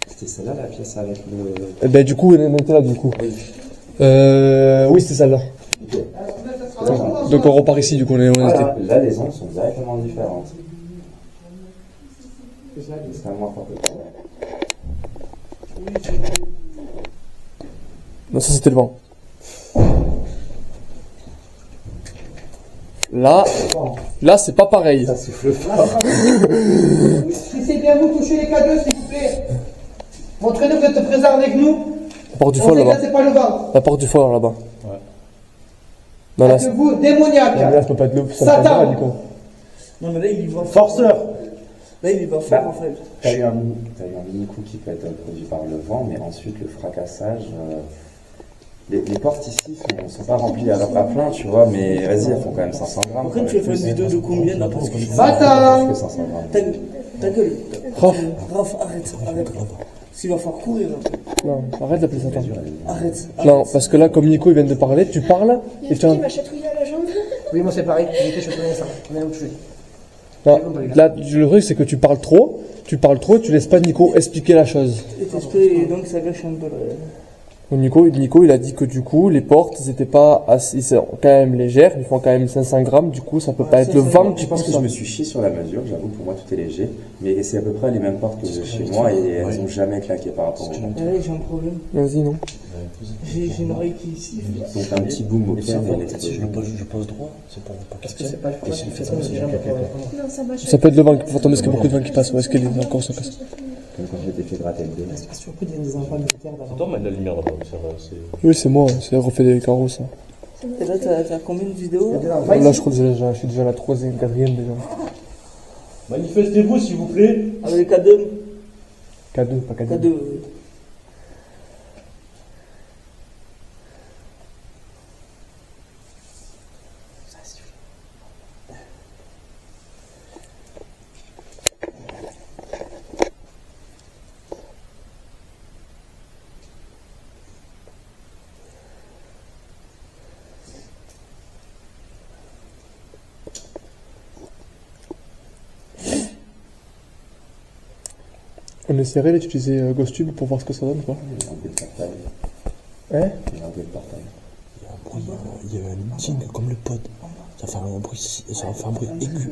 Speaker 3: C'était celle-là la pièce avec le.
Speaker 8: Et ben du coup, elle était là du coup. Oui, c'est celle-là. Donc on repart ici, du coup on était.
Speaker 3: Là, les ondes sont directement différentes. C'est un moins fort que ça.
Speaker 8: Non, ça c'était le vent. Là c'est pas pareil.
Speaker 3: Ça souffle fort.
Speaker 2: Si c'est bien vous touchez les cadeaux, s'il vous plaît. Montrez-nous que vous êtes présents avec nous.
Speaker 8: La porte du
Speaker 2: On
Speaker 8: fond
Speaker 2: sait que
Speaker 8: là-bas.
Speaker 2: là, c'est pas le vent.
Speaker 8: La porte du fond là-bas. Ouais. Non, là,
Speaker 2: C'est vous, démoniaque.
Speaker 8: là, ça peut pas être le. Ça
Speaker 2: Satan.
Speaker 8: peut pas être du coup.
Speaker 6: Non, mais là, il y va fort.
Speaker 7: Forceur.
Speaker 6: Là, il y va fort, en fait.
Speaker 3: T'as eu un mini coup qui peut être produit par le vent, mais ensuite le fracassage. Les portes ici sont pas remplies à plein, tu vois, mais vas-y, elles font quand même 500 grammes.
Speaker 6: Après, tu vas faire une vidéo de combien là? Parce que
Speaker 2: Va-t'en.
Speaker 3: Plus que 500 grammes.
Speaker 6: ta gueule.
Speaker 8: Raph,
Speaker 6: Arrête. S'il va falloir courir un peu.
Speaker 8: non, arrête d'appeler Satan.
Speaker 6: Arrête.
Speaker 8: Non, parce que là, comme Nico il vient de parler, tu parles
Speaker 5: Il y
Speaker 8: et
Speaker 5: a
Speaker 8: tu
Speaker 5: qui m'a chatouillé à la jambe.
Speaker 2: Oui, moi c'est pareil. J'ai été choqué ça. On est touché.
Speaker 8: Non, là, le truc c'est que tu parles trop, et tu laisses pas Nico expliquer la chose.
Speaker 6: Et donc, ça gâche un peu le.
Speaker 8: Donc, Nico, il a dit que du coup, les portes, ils étaient pas assez, ils sont quand même légères, ils font quand même 500 grammes, du coup, ça peut pas être le vent qui
Speaker 3: Je pense
Speaker 8: pousse
Speaker 3: que
Speaker 8: ça.
Speaker 3: je me suis chié sur la mesure, j'avoue, pour moi tout est léger, mais c'est à peu près les mêmes portes que j'ai chez moi et elles ont jamais claqué par rapport au vent.
Speaker 6: Là, j'ai un problème.
Speaker 8: Vas-y, non.
Speaker 6: J'ai une oreille qui est ici.
Speaker 3: Donc un petit boom au pied, mais
Speaker 7: Si je pose droit, c'est pour pas
Speaker 2: Parce que c'est pas le problème. C'est ça, c'est jamais pour
Speaker 5: Non, ça m'a
Speaker 8: Ça peut être le vent qui faut tomber parce qu'il y a beaucoup de vent qui passe, ou est-ce qu'il est encore ça casse?
Speaker 3: comme quand j'étais fait gratter le dé.
Speaker 2: Surtout, il y a des enfants militaires
Speaker 7: C'est toi, mais la lumière là-bas.
Speaker 8: Oui, c'est moi, c'est refait des carreaux, ça.
Speaker 6: Et là, t'as combien de vidéos?
Speaker 8: Là, je crois que je suis déjà à la 3e, 4e déjà.
Speaker 7: Manifestez-vous, s'il vous plaît.
Speaker 6: Avec K2.
Speaker 8: K2, pas K2.
Speaker 6: K2.
Speaker 8: On essaierait d'utiliser GhostTube pour voir ce que ça donne, quoi. Hein?
Speaker 7: Il y a un meeting comme le pod. Ça va faire un bruit aigu.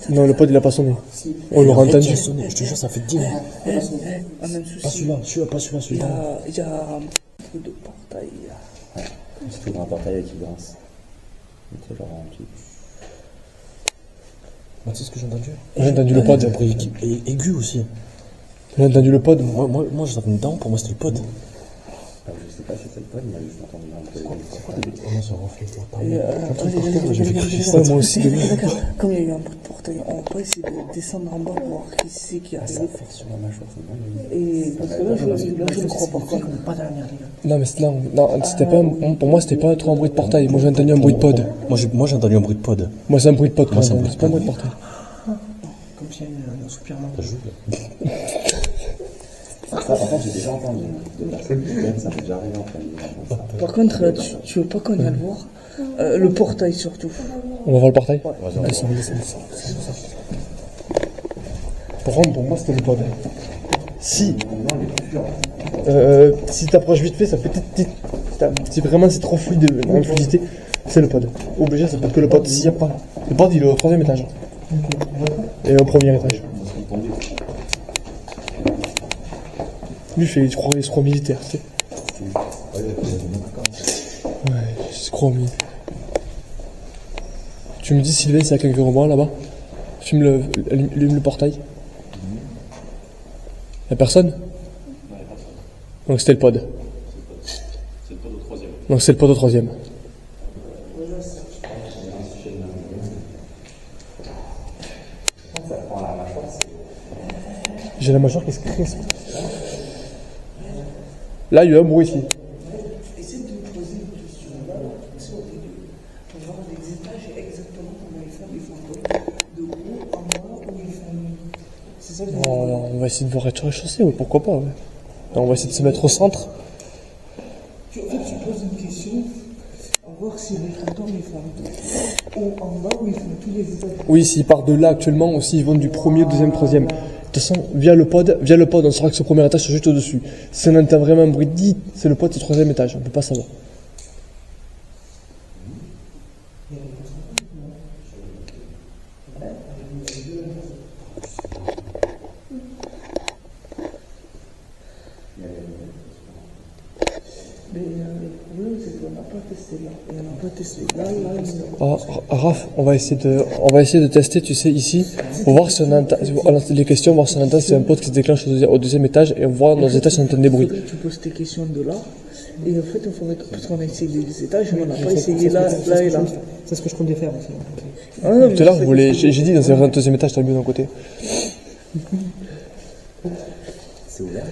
Speaker 8: Non, le pod il a pas sonné. On l'aura entendu.
Speaker 7: Sonné, je te jure, ça fait 10 minutes.
Speaker 6: Un même
Speaker 7: Pas
Speaker 6: souci.
Speaker 7: celui-là, pas celui-là.
Speaker 6: Il y a un truc de portail.
Speaker 3: C'est un portail qui grince. Il était genre rempli.
Speaker 7: Tu sais ce que j'ai entendu?
Speaker 8: J'ai entendu le pod.
Speaker 7: Un bruit aigu aussi.
Speaker 8: J'ai entendu le pod.
Speaker 7: Moi j'avais une dent, pour moi c'était le pod.
Speaker 3: Je sais pas si c'est le pod, mais j'ai juste entendu un peu.
Speaker 7: Comment ça reflète
Speaker 8: Ouais, moi aussi.
Speaker 6: Comme il y a eu un bruit de portail, on va essayer de descendre en bas pour voir qui c'est qui arrive.
Speaker 3: Sur la mâchoire, c'est bon.
Speaker 6: Et parce que là, je ne crois pas. Quoi.
Speaker 8: Non, mais non, c'était pas pour moi, c'était pas trop un bruit de portail. Moi, j'ai entendu un bruit de pod.
Speaker 7: Moi j'ai entendu un bruit de pod.
Speaker 8: Moi, c'est un bruit de pod.
Speaker 7: Moi, c'est un bruit de
Speaker 8: C'est pas un
Speaker 7: pod.
Speaker 8: bruit de portail.
Speaker 2: Comme s'il y a un soupirement.
Speaker 7: Ça joue.
Speaker 3: Ça, par contre, j'ai déjà entendu de personnes qui viennent, ça m'est déjà arrivé en famille.
Speaker 6: Par contre, tu veux pas qu'on aille le voir le portail surtout.
Speaker 8: On va voir le portail?
Speaker 7: Vas-y.
Speaker 8: Descends. Pour moi, c'était le pod. Si t'approches vite fait, ça fait si vraiment c'est trop fluide, en fluidité, c'est le pod. Obligé, ça peut être que le pod. S'il y a pas, le pod il est au 3e étage. Et au 1er étage. Lui, je crois militaire, tu sais. Ouais, je crois militaire. Tu me dis, Sylvain, s'il y a quelqu'un au moins là-bas? Allume le portail. Y'a personne? Donc c'était le pod. Donc c'est le pod au 3e. J'ai la mâchoire qui se crispe. Là, il y a eu un bruit ici.
Speaker 6: Essaye de me poser une question. Pour voir les étages exactement comment ils font. Ils font de haut en bas.
Speaker 8: va essayer de voir être sur les chaussées, oui, pourquoi pas, ouais. Et on va essayer de se mettre au centre.
Speaker 6: En fait, tu poses une question, à voir si les fantômes ils font ou en bas ou ils font tous les étages.
Speaker 8: Oui, s'ils partent de là actuellement, ou s'ils vont du premier au deuxième, troisième. De toute façon, via le pod, on saura que ce premier étage c'est juste au-dessus. Si on entend vraiment un bruit dit, c'est le pod, c'est le troisième étage, on peut pas savoir.
Speaker 6: Mais le problème c'est qu'on n'a pas testé là. Et on n'a pas testé là,
Speaker 8: Raph, on va essayer de tester, tu sais, ici, pour voir si on entend, les questions, voir si on entend, si c'est un pod qui se déclenche au deuxième étage, et on voit dans les étages si on entend des bruits.
Speaker 6: Tu poses tes questions de là, et en fait, il faudrait que, parce qu'on a essayé les étages, mais on n'a pas essayé là et là.
Speaker 2: C'est ce que je comptais faire aussi.
Speaker 8: Tout à l'heure, j'ai dit dans un deuxième étage, t'as mieux d'un côté.
Speaker 3: C'est ouvert.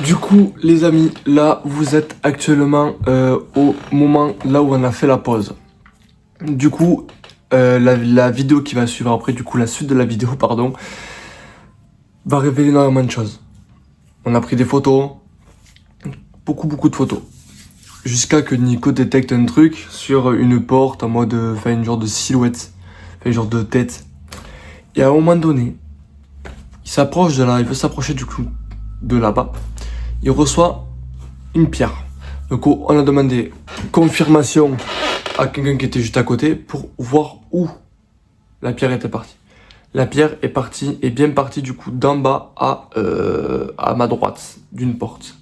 Speaker 1: Du coup, les amis, là, vous êtes actuellement au moment là où on a fait la pause. Du coup, la vidéo qui va suivre après, du coup, la suite de la vidéo, pardon, va révéler énormément de choses. On a pris des photos, beaucoup de photos. Jusqu'à que Nico détecte un truc sur une porte en mode, enfin, une genre de silhouette, enfin, une genre de tête. Et à un moment donné, il s'approche de là, il veut s'approcher du coup de là-bas. Il reçoit une pierre. Donc on a demandé confirmation à quelqu'un qui était juste à côté pour voir où la pierre était partie. La pierre est bien partie du coup d'en bas à ma droite d'une porte.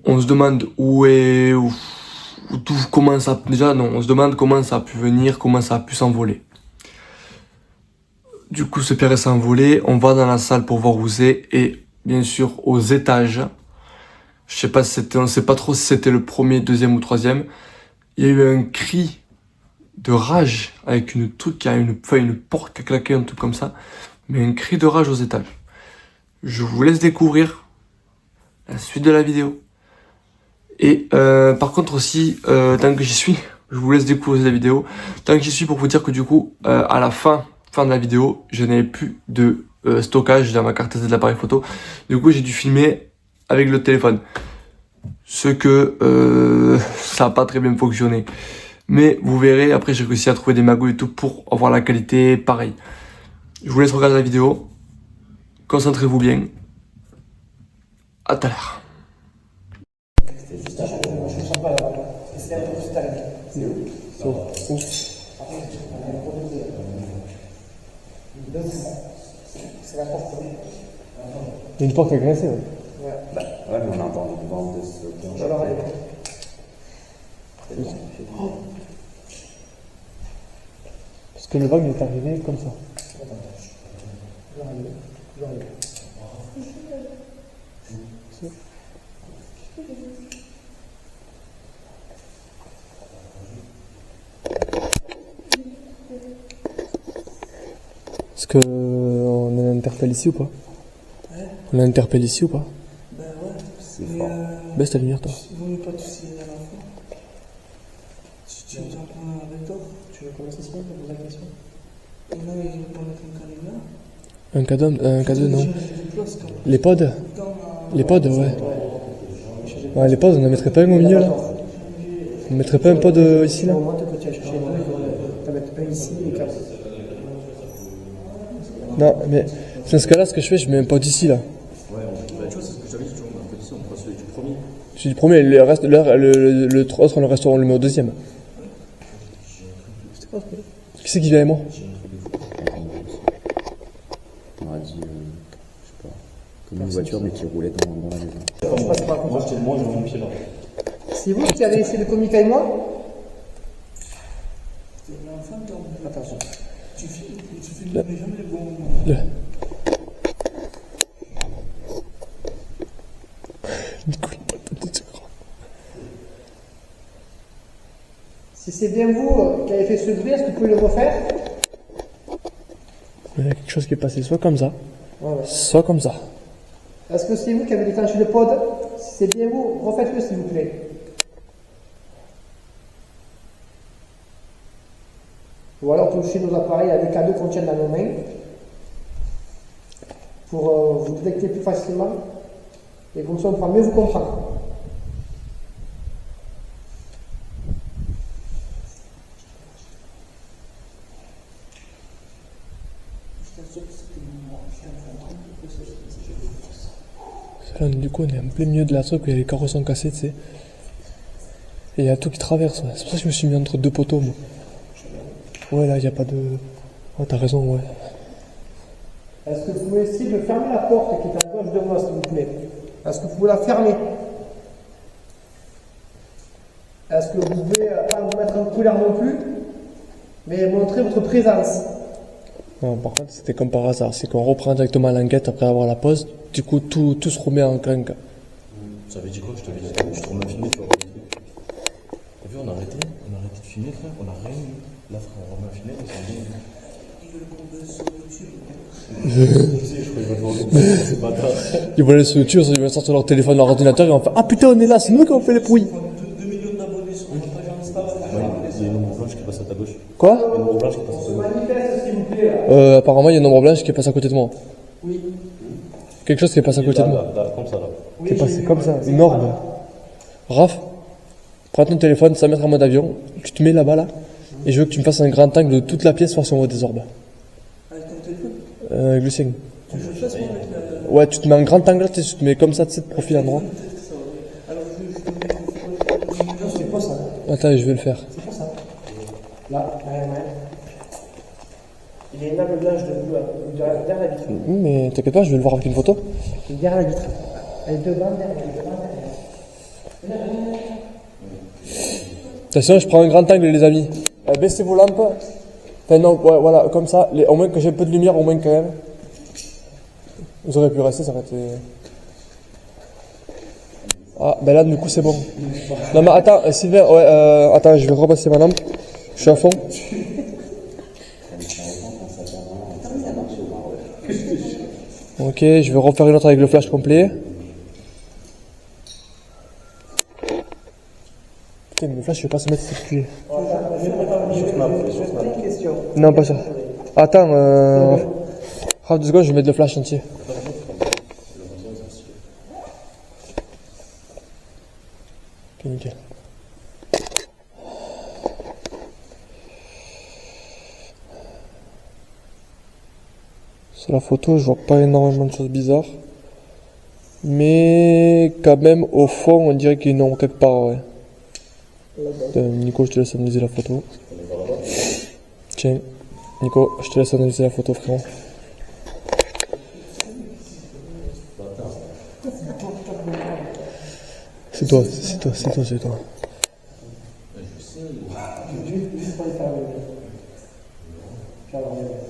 Speaker 1: On se demande comment ça, déjà non, on se demande comment ça a pu venir, comment ça a pu s'envoler. Du coup, ce pierre s'est envolé, on va dans la salle pour voir où c'est, et bien sûr, aux étages, je sais pas si c'était, on sait pas trop si c'était le premier, deuxième ou troisième, il y a eu un cri de rage avec une porte qui a claqué, un truc comme ça, mais un cri de rage aux étages. Je vous laisse découvrir la suite de la vidéo. Et par contre aussi, tant que j'y suis, je vous laisse découvrir la vidéo, tant que j'y suis pour vous dire que du coup, à la fin de la vidéo, je n'avais plus de stockage dans ma carte SD de l'appareil photo. Du coup, j'ai dû filmer avec le téléphone. Ce que ça n'a pas très bien fonctionné. Mais vous verrez, après j'ai réussi à trouver des magouilles et tout pour avoir la qualité pareille. Je vous laisse regarder la vidéo. Concentrez-vous bien. À tout à l'heure.
Speaker 8: Il y a une porte qui a grincé, ouais.
Speaker 3: Ouais, mais on entend le vent de ce qui
Speaker 8: Parce que le vent il est arrivé comme ça. Est-ce que on l'interpelle ici ou pas? On l'interpelle ici ou pas?
Speaker 6: Ben ouais.
Speaker 3: C'est fort.
Speaker 8: Baisse ta lumière, toi.
Speaker 6: Il vaut mieux pas tout signer à la fois. Si tu t'en prends avec toi, tu veux commencer à se faire poser la question? Et là, il va pas mettre un cadeau là.
Speaker 8: Un cadeau, non. Les pods? Les pods, ouais. Ouais, les pods, on ne mettrait pas un au milieu, là? On mettrait pas un pod ici, là? Non, mais dans ce cas-là, ce que je fais, je mets un pod ici, là.
Speaker 7: Ouais, bah, tu vois, c'est ce que je t'avais dit, tu vois, on a un peu dit ça, on prend celui du premier.
Speaker 8: Je dis premier, le reste, le autre, le restaurant, on le met au deuxième. Qui c'est qui vient avec moi?
Speaker 3: On aurait dit, je sais pas, comme une voiture mais qui roulait dans la maison.
Speaker 7: Moi, j'ai mon pied là.
Speaker 2: C'est vous qui avez essayé de communiquer avec moi?
Speaker 6: Attention. Tu filmes jamais les bons moments.
Speaker 2: Si c'est bien vous qui avez fait ce bruit, est-ce que vous pouvez le refaire?
Speaker 8: Il y a quelque chose qui est passé soit comme ça,
Speaker 2: Ouais.
Speaker 8: soit comme ça.
Speaker 2: Est-ce que c'est vous qui avez déclenché le pod? Si c'est bien vous, refaites-le s'il vous plaît. Ou alors toucher nos appareils avec les cadeaux qu'on tient dans nos mains. pour vous détecter plus facilement. Et comme ça, on pourra mieux vous comprendre.
Speaker 8: Là, du coup, on est en plein milieu de la truc où il y a les carreaux sont cassés, tu sais. Et il y a tout qui traverse. Ouais. C'est pour ça que je me suis mis entre deux poteaux, moi. Ouais, là, il n'y a pas de... Oh, t'as raison, ouais.
Speaker 2: Est-ce que vous pouvez essayer de fermer la porte qui est à gauche de moi, s'il vous plaît? Est-ce que vous pouvez la fermer? Est-ce que vous pouvez pas vous mettre en couleur non plus, mais montrer votre présence?
Speaker 8: Non, par contre, c'était comme par hasard. C'est qu'on reprend directement l'enquête après avoir la pause. Du coup, tout se remet en crank.
Speaker 7: Ça avait dit quoi? Je t'avais dit, je te remets à filmer, tu vas voir le truc. T'as vu, on a arrêté de filmer, frère, on a rien eu. Là, frère, on remet à filmer, et c'est bien. Je crois qu'ils vont te c'est pas tard.
Speaker 8: Ils vont aller sur YouTube, ils vont sortir leur téléphone, leur ordinateur, et ils vont faire ah putain, on est là, c'est nous qui avons fait les bruits.
Speaker 6: 2 millions d'abonnés sur notre page Insta.
Speaker 7: Il y a une ombre blanche qui passe à ta gauche.
Speaker 8: Quoi?
Speaker 7: Il y a une ombre blanche qui passe à ta gauche.
Speaker 2: Manifeste, s'il vous plaît.
Speaker 8: Apparemment, il y a une ombre blanche qui passe à côté de moi.
Speaker 2: Oui.
Speaker 8: Quelque chose qui passe à côté de moi.
Speaker 7: Là, comme ça, là.
Speaker 8: Qui est passé comme ça, une orbe. Raph, prends ton téléphone, ça mettre en mode avion, tu te mets là-bas là, et je veux que tu me fasses un grand angle de toute la pièce voir si on voit des orbes.
Speaker 6: Avec ton téléphone.
Speaker 8: Avec le signe.
Speaker 6: Tu veux que je fasse moi avec la.
Speaker 8: Ouais, tu te mets un grand angle, tu te mets comme ça, tu sais, de profil à droite.
Speaker 6: Alors je te mets.
Speaker 2: C'est quoi ça?
Speaker 8: Attends, je vais le faire.
Speaker 2: C'est quoi ça? Là, derrière moi. Il y a une âme blanche derrière la vitre.
Speaker 8: Mais t'inquiète pas, je vais le voir avec une photo.
Speaker 2: Derrière la vitre. Elle est devant, derrière.
Speaker 8: Attention, je prends un grand angle, les amis. Baissez vos lampes. Enfin, non, ouais, voilà, comme ça. Au moins que j'ai un peu de lumière, au moins quand même. Vous auriez pu rester, ça aurait été. Ah, ben là, du coup, c'est bon. Non, mais attends, Sylvain, ouais, attends, je vais repasser ma lampe. Je suis à fond. Ok, je vais refaire une autre avec le flash complet. Putain, mais le flash, je vais pas se mettre sur pied.
Speaker 2: Je vais te poser une question.
Speaker 8: Non, pas ça. Attends, Raph, 2 secondes, je vais mettre le flash entier. Ok, nickel. Sur la photo, je vois pas énormément de choses bizarres. Mais quand même, au fond, on dirait qu'il y a une ombre quelque part, ouais. Nico, je te laisse analyser la photo. Tiens, Nico, je te laisse analyser la photo, frérot. C'est toi, c'est toi, c'est toi, c'est toi.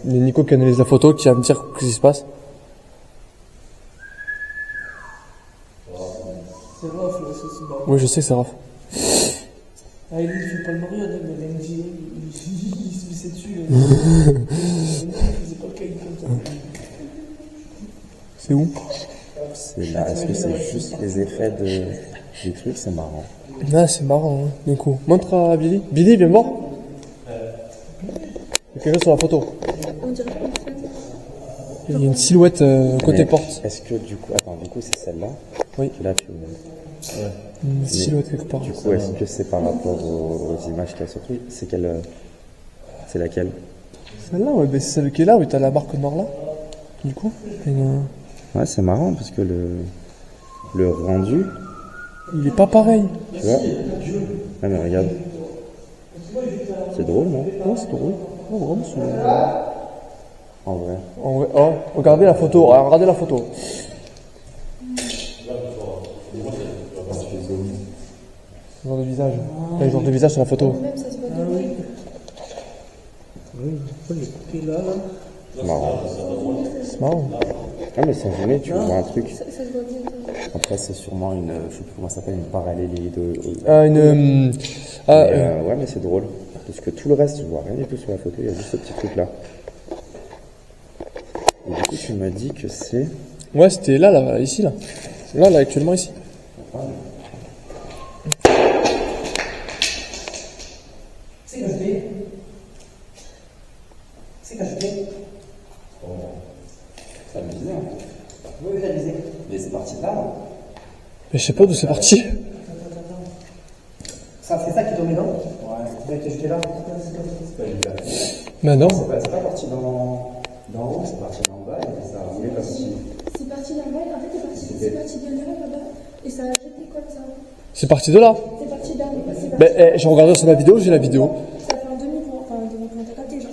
Speaker 8: Il y a Nico qui analyse la photo, qui va me dire ce qui se passe.
Speaker 6: C'est Raph là, c'est barré.
Speaker 8: Oui, je sais, c'est Raph.
Speaker 6: Ah, il fait pas le mariage, mais lundi, il se vissait dessus. Il faisait pas le cahier comme ça.
Speaker 8: C'est où?
Speaker 3: C'est là. Est-ce que c'est juste les effets du truc? C'est marrant.
Speaker 8: Ah, c'est marrant, hein, du coup. Montre à Billy. Billy, viens voir. Il y a quelque chose sur la photo.
Speaker 5: On dirait une femme.
Speaker 8: Il y a une silhouette côté
Speaker 3: Mais
Speaker 8: porte.
Speaker 3: Est-ce que du coup, attends, du coup c'est celle-là?
Speaker 8: Oui.
Speaker 3: Que là tu.
Speaker 8: Une silhouette quelque part.
Speaker 3: Du coup, est-ce que c'est par rapport aux images qu'il y a sur le truc? C'est quelle? C'est laquelle?
Speaker 8: Celle-là, ouais, ben c'est celle qui est là, où t'as la marque noire là. Du coup,
Speaker 3: Ouais, c'est marrant parce que le rendu,
Speaker 8: il est pas pareil.
Speaker 3: tu vois. Ah mais regarde. C'est drôle, non?
Speaker 8: Oh, c'est drôle. Oh, vraiment, c'est...
Speaker 3: En vrai.
Speaker 8: En vrai, oh, regardez la photo. Ah, regardez la photo. Genre de visage. T'as le genre de visage sur la photo.
Speaker 5: Même ça se voit
Speaker 6: Ah
Speaker 5: de
Speaker 6: oui. Oui, pourquoi j'ai coupé là, là?
Speaker 3: C'est marrant.
Speaker 8: C'est marrant.
Speaker 3: Ah mais sans jamais, tu vois un truc.
Speaker 5: ça se voit bien.
Speaker 3: Après, c'est sûrement une, je sais plus comment ça s'appelle, une parallélisme. Ouais, mais c'est drôle. Parce que tout le reste, je vois rien du tout sur la photo, il y a juste ce petit truc là. Et du coup, tu me dis que c'est.
Speaker 8: Ouais, c'était là, là, ici, là. Là, là, actuellement, ici.
Speaker 2: C'est que je fais. C'est que je fais.
Speaker 3: Ça me disait, hein.
Speaker 8: Mais je sais pas d'où c'est parti.
Speaker 2: Ça, c'est ça qui est tombé dedans? Ouais. Ça a été jeté là.
Speaker 8: Mais non.
Speaker 3: C'est pas parti d'en haut, c'est parti d'en bas et ça a roulé comme si.
Speaker 5: C'est parti d'un bail, en fait, c'est parti de là-bas, et ça a jeté comme ça.
Speaker 8: C'est parti de là.
Speaker 5: C'est parti d'un.
Speaker 8: Ben, j'ai regardé sur la vidéo, j'ai la vidéo.
Speaker 5: Ça fait un demi-point, enfin un demi-point, t'as capté, genre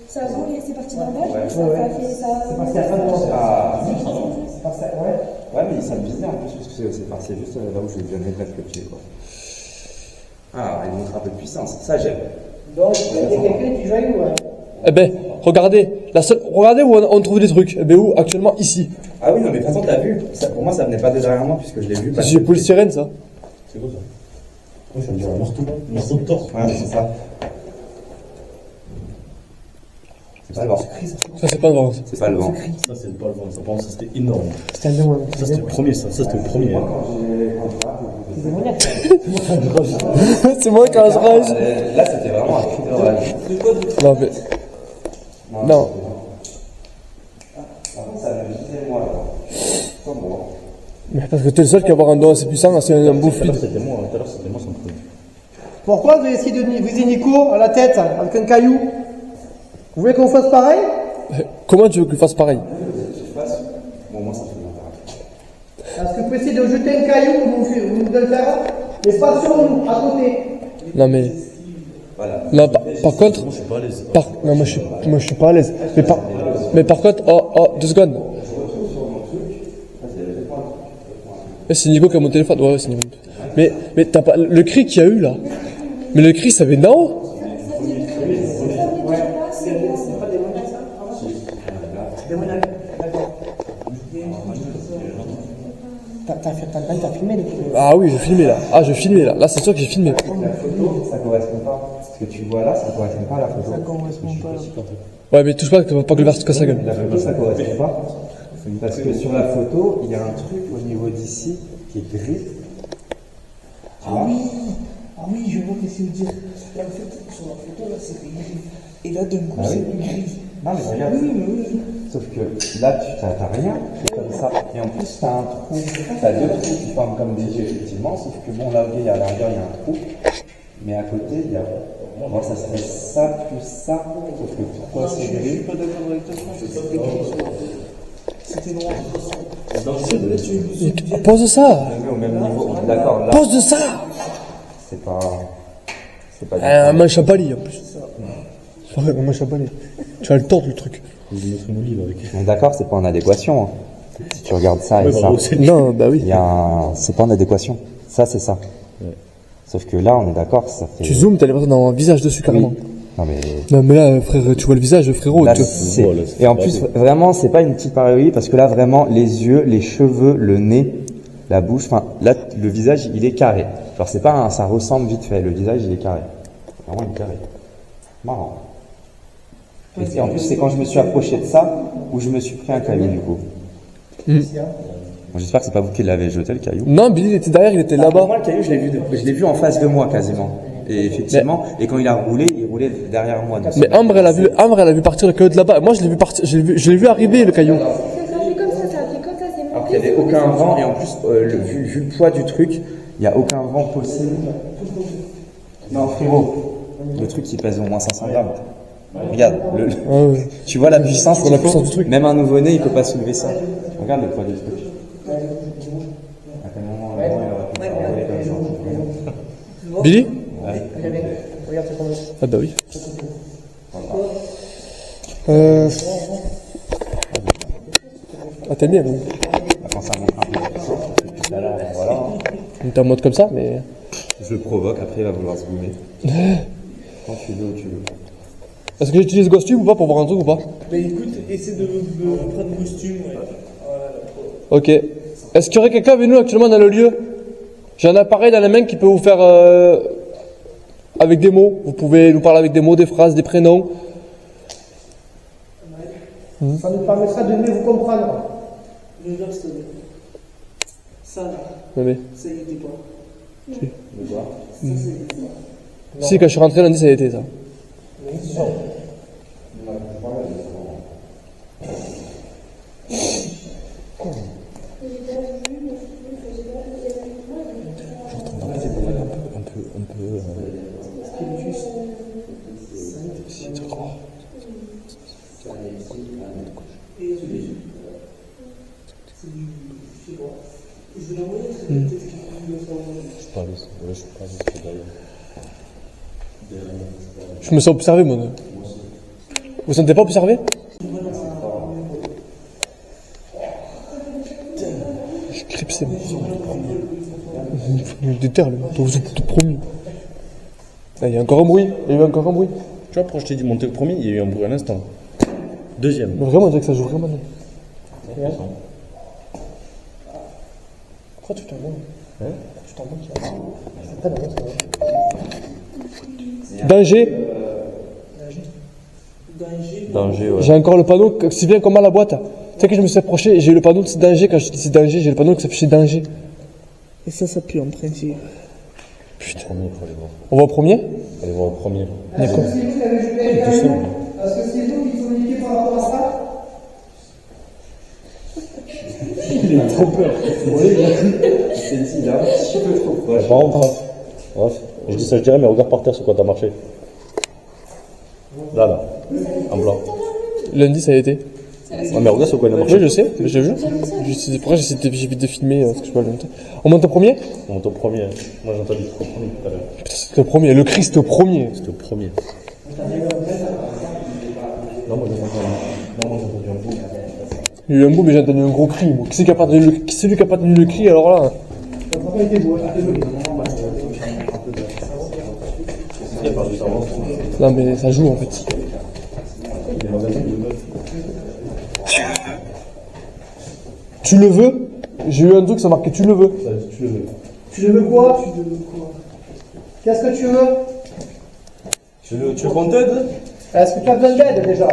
Speaker 5: ça a volé, c'est parti d'un bail, ça a fait ça.
Speaker 2: C'est parti à la fin de l'année.
Speaker 3: Ah,
Speaker 2: C'est parti, ouais.
Speaker 3: ouais, mais ça me visait en plus, parce que c'est parti juste là où je viens de mettre le pied, quoi. Ah, il montre un peu de puissance, ça j'aime.
Speaker 2: Donc, il y a quelqu'un qui joue, ouais.
Speaker 8: Eh ben, regardez. Regardez où on trouve des trucs. Eh ben où? Actuellement, ici.
Speaker 3: Ah oui, non, mais de toute façon, t'as vu, ça, pour moi, ça venait pas de derrière moi, puisque je l'ai vu.
Speaker 8: C'est du polystyrène, ça.
Speaker 7: C'est quoi ça? Oui, ça me dit un morceau de torse.
Speaker 3: Ouais, c'est ça. C'est pas le vent.
Speaker 8: Ça, c'est pas le vent.
Speaker 3: C'est pas le vent.
Speaker 7: Ça, c'est pas le vent. Ça, par contre, ça, c'était énorme.
Speaker 2: C'est un démon.
Speaker 7: Ça, c'était le premier, ça. Ça, c'était le premier. Hein.
Speaker 2: C'est démoniaque.
Speaker 8: C'est moi quand je rage.
Speaker 3: Là, c'était vraiment un cri de rage.
Speaker 8: Non, mais. Non.
Speaker 3: Par contre, ça me visait moi, là. Pas moi.
Speaker 8: Mais parce que t'es le seul qui a avoir un don assez puissant, c'est un beau
Speaker 7: Tout à l'heure,
Speaker 8: fluide.
Speaker 7: c'était moi. Tout à l'heure, c'était moi sans truc.
Speaker 2: Pourquoi vous avez essayé de viser Nico à la tête avec un caillou? Vous voulez qu'on fasse pareil?
Speaker 8: Comment tu veux qu'il fasse pareil?
Speaker 3: Bon, moi, ça fait
Speaker 2: Est-ce que vous pouvez essayer de jeter un caillou comme vous devez le faire? Mais pas sur nous, à côté.
Speaker 8: Non, mais.
Speaker 3: Voilà.
Speaker 8: Non, par contre.
Speaker 7: Moi, je suis pas à l'aise.
Speaker 8: Non, moi je suis pas à l'aise. Mais par contre, oh, 2 secondes. C'est Nico qui a mon téléphone. Ouais, c'est Nico. Mais t'as pas. Le cri qu'il y a eu là. Mais le cri, ça vient d'en haut.
Speaker 2: T'as filmé les films.
Speaker 8: Ah oui, je filmais là. Ah, je filmais là. Là, c'est sûr que j'ai filmé.
Speaker 3: La photo, ça correspond pas. Ce que tu vois là, ça correspond pas à la photo. Ça correspond pas.
Speaker 8: Ouais, mais touche pas que le verre se casse la gueule.
Speaker 3: La photo, ça correspond pas. Parce que sur la photo, il y a un truc au niveau d'ici qui est gris.
Speaker 6: Ah oui, je vois ce que tu veux dire. Là, en fait, sur la photo, là, c'est gris. Et là, d'un coup,
Speaker 3: Ah oui.
Speaker 6: c'est gris.
Speaker 3: Non, mais regarde.
Speaker 6: Oui.
Speaker 3: Sauf que là, tu t'as rien, c'est comme ça. Et en plus, t'as un trou, t'as 2 trous qui forment comme des yeux, effectivement. Sauf que bon, là, à l'arrière, il y a un trou. Mais à côté, il y a. Moi, ça serait ça plus ça. Sauf que pourquoi c'est gris?
Speaker 6: C'était noir.
Speaker 8: Pose ça.
Speaker 3: On est au même niveau. D'accord, là,
Speaker 8: Pose ça.
Speaker 3: c'est pas. C'est pas du
Speaker 8: Un manche à balai en plus. Ouais, un manche à balai. Tu vas le tordre le truc.
Speaker 7: Je vais mettre mon livre avec.
Speaker 3: Donc d'accord, c'est pas en adéquation. Hein. Si tu regardes ça et
Speaker 7: Ouais,
Speaker 3: ça,
Speaker 7: bravo, c'est-
Speaker 8: Non, bah oui.
Speaker 3: il y a un... c'est pas en adéquation. Ça, c'est ça.
Speaker 7: Ouais.
Speaker 3: Sauf que là, on est d'accord, ça fait.
Speaker 8: Tu zoomes, t'as l'impression d'avoir un visage dessus carrément.
Speaker 3: Non mais.
Speaker 8: Non, mais là, frère, tu vois le visage, frérot.
Speaker 3: Là,
Speaker 8: tu-
Speaker 3: c'est...
Speaker 7: Voilà, c'est
Speaker 3: Et en
Speaker 7: pas
Speaker 3: plus,
Speaker 7: beau.
Speaker 3: vraiment, c'est pas une petite pareillagie parce que là, vraiment, les yeux, les cheveux, le nez, la bouche, enfin, là, le visage, il est carré. Genre, c'est pas un... ça ressemble vite fait. Le visage, il est carré. Vraiment, il est carré. Marrant. Et en plus, c'est quand je me suis approché de ça où je me suis pris un caillou, du coup. Bon, j'espère que c'est pas vous qui l'avez jeté, le caillou.
Speaker 8: Non, Billy, il était derrière, il était
Speaker 3: Pour
Speaker 8: là-bas.
Speaker 3: moi, le caillou, je l'ai vu en face de moi, quasiment. Et effectivement, et quand il a roulé, il roulait derrière moi. Donc,
Speaker 8: Mais Ambre, elle a vu partir le caillou de là-bas. Moi, je l'ai vu partir, je l'ai vu arriver, le caillou.
Speaker 5: Ça a fait comme ça, c'est monté.
Speaker 3: alors qu'il n'y avait aucun vent, et en plus, vu le poids du truc, il n'y a aucun vent possible. Non, frérot, le truc, il pèse au moins 500 grammes. Regarde,
Speaker 8: Ah ouais.
Speaker 3: tu vois la puissance,
Speaker 8: vois la puissance du truc.
Speaker 3: Même un nouveau-né, il peut pas soulever ça. Regarde le poids du truc. À quel moment, il aurait pu s'envoler comme ça.
Speaker 8: Billy?
Speaker 2: Regarde, c'est combien.
Speaker 8: Ah bah oui. Ah, t'aimes bien, oui.
Speaker 3: Quand ça monte un peu de puissance, depuis tout à l'heure, voilà.
Speaker 8: T'es en mode comme ça, mais.
Speaker 3: Je le provoque, après il va vouloir se goumer. Quand tu veux, tu veux.
Speaker 8: Est-ce que j'utilise Ghost Tube ou pas pour voir un truc ou pas?
Speaker 6: Mais écoute, essaie de prendre costume, ouais.
Speaker 8: Ok. Est-ce qu'il y aurait quelqu'un avec nous actuellement dans le lieu? J'ai un appareil dans la main qui peut vous faire avec des mots. Vous pouvez nous parler avec des mots, des phrases, des prénoms.
Speaker 2: Ça nous permettra de mieux vous comprendre.
Speaker 6: Le verre, s'il te plaît. Ça, là,
Speaker 8: Non, mais.
Speaker 6: ça y était pas.
Speaker 8: Si, quand je suis rentré lundi, ça a été ça.
Speaker 5: J'ai pas vu, mais il y
Speaker 4: Je suis pas allé, je suis pas allé, c'est derrière.
Speaker 8: Je me sens observé, moi. Vous vous sentez pas observé? Je cripsé, moi. Je déterre, là. Vous êtes tout promis. Ah, il y a encore un bruit. Il y a eu encore un bruit.
Speaker 4: Tu vois, pourquoi je t'ai dit monter le premier, il y a eu un bruit à l'instant. Deuxième.
Speaker 8: Mais vraiment, on dirait que ça joue vraiment. Pourquoi tu t'en vas? Tu t'en vas, Danger.
Speaker 4: Danger, ouais.
Speaker 8: J'ai encore le panneau, si bien comme à la boîte. Tu sais que je me suis approché et j'ai eu le panneau de c'est danger. Quand je dis c'est danger, j'ai le panneau qui s'affichait danger.
Speaker 6: Et ça pue en principe.
Speaker 8: Putain.
Speaker 4: Premier, faut aller voir.
Speaker 8: On va au premier?
Speaker 4: Allez voir le premier.
Speaker 8: D'accord.
Speaker 2: C'est vous qui avez jeté les cailloux? Parce que c'est vous qui communiquez par rapport à ça?
Speaker 3: Il a trop peur. Il s'est dit là, un petit peu trop proche.
Speaker 4: Par contre, bref, je dis ça, je dirais, mais regarde par terre sur quoi t'as marché. Là, en blanc.
Speaker 8: Lundi, ça a été.
Speaker 4: Ouais, mais regarde sur quoi il a marché.
Speaker 8: Oui, je sais, mais je le jure. Pourquoi j'évite de filmer parce que je peux pas le monter. On monte au premier?
Speaker 4: On monte au premier. Moi, j'ai entendu le premier tout à l'heure.
Speaker 8: Putain, c'était au premier. Le cri, c'était au premier.
Speaker 4: C'était au premier. Non, moi, j'ai entendu un bout.
Speaker 8: Il y a eu un bout, mais j'ai entendu un gros cri. Moi. Qui c'est qui a pas entendu le cri, alors là?
Speaker 2: Ça n'a pas été beau, hein, désolé.
Speaker 8: Non, mais ça joue en fait. Tu le veux? J'ai eu un truc, ça marquait tu le veux.
Speaker 4: Tu le veux.
Speaker 2: Tu le veux quoi? Qu'est-ce que tu veux?
Speaker 4: Tu veux qu'on t'aide?
Speaker 2: Est-ce que tu as besoin d'aide déjà?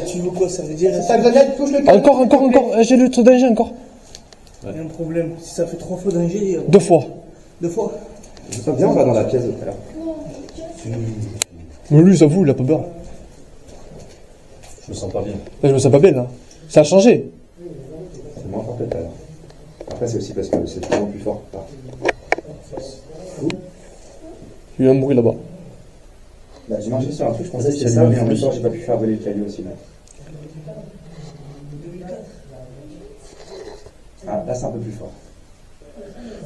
Speaker 6: Tu veux quoi? Ça veut dire
Speaker 2: Si tu as besoin d'aide, touche le caillou.
Speaker 8: Encore. J'ai le truc danger encore.
Speaker 6: Il y a un problème. Si ça fait 3 fois danger,
Speaker 8: 2 fois.
Speaker 6: 2 fois.
Speaker 3: Je sens bien, on va dans la pièce de tout à l'heure.
Speaker 8: Mais lui, ça vous, il a pas peur.
Speaker 4: Je me sens pas bien.
Speaker 8: Là, je me sens pas bien là. Ça a changé.
Speaker 3: C'est moins fort que tout à l'heure. Après, c'est aussi parce que c'est toujours plus fort.
Speaker 8: Il y a eu un bruit là-bas.
Speaker 3: Bah, j'ai marché sur un truc, je pensais que c'était ça, mais en même temps, j'ai pas pu faire voler le caillou aussi. Là. Ah, là, c'est un peu plus fort.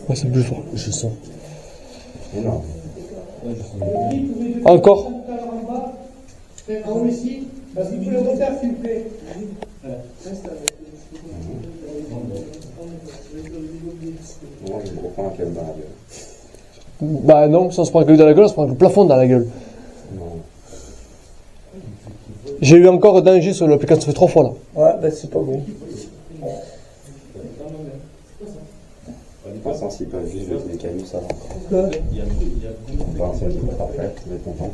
Speaker 8: Ouais, c'est plus fort.
Speaker 4: Je sens.
Speaker 3: Énorme.
Speaker 8: Encore.
Speaker 2: En haut ici, parce que vous pouvez le refaire s'il vous plaît.
Speaker 3: Moi, je vais me reprendre un caillou dans la gueule.
Speaker 8: Bah non, si on se prend le caillou dans la gueule, on se prend le plafond dans la gueule.
Speaker 3: Non.
Speaker 8: J'ai eu encore danger sur l'application, ça fait 3 fois là.
Speaker 6: Ouais, bah c'est pas bon.
Speaker 3: Pas sensible, pas juste jeter des cailloux, ça va encore.
Speaker 6: Quoi?
Speaker 3: Enfin, c'est parfait, vous êtes content.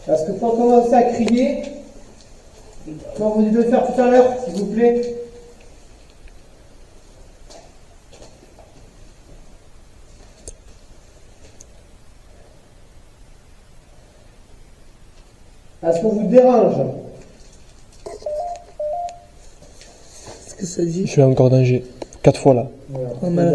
Speaker 2: Est-ce que quand on commence à crier, comme vous dites de le faire tout à l'heure, s'il vous plaît? Est-ce qu'on vous dérange?
Speaker 6: Qu'est-ce que ça dit?
Speaker 8: Je suis encore danger. 4 fois là.
Speaker 6: Oh, mais là,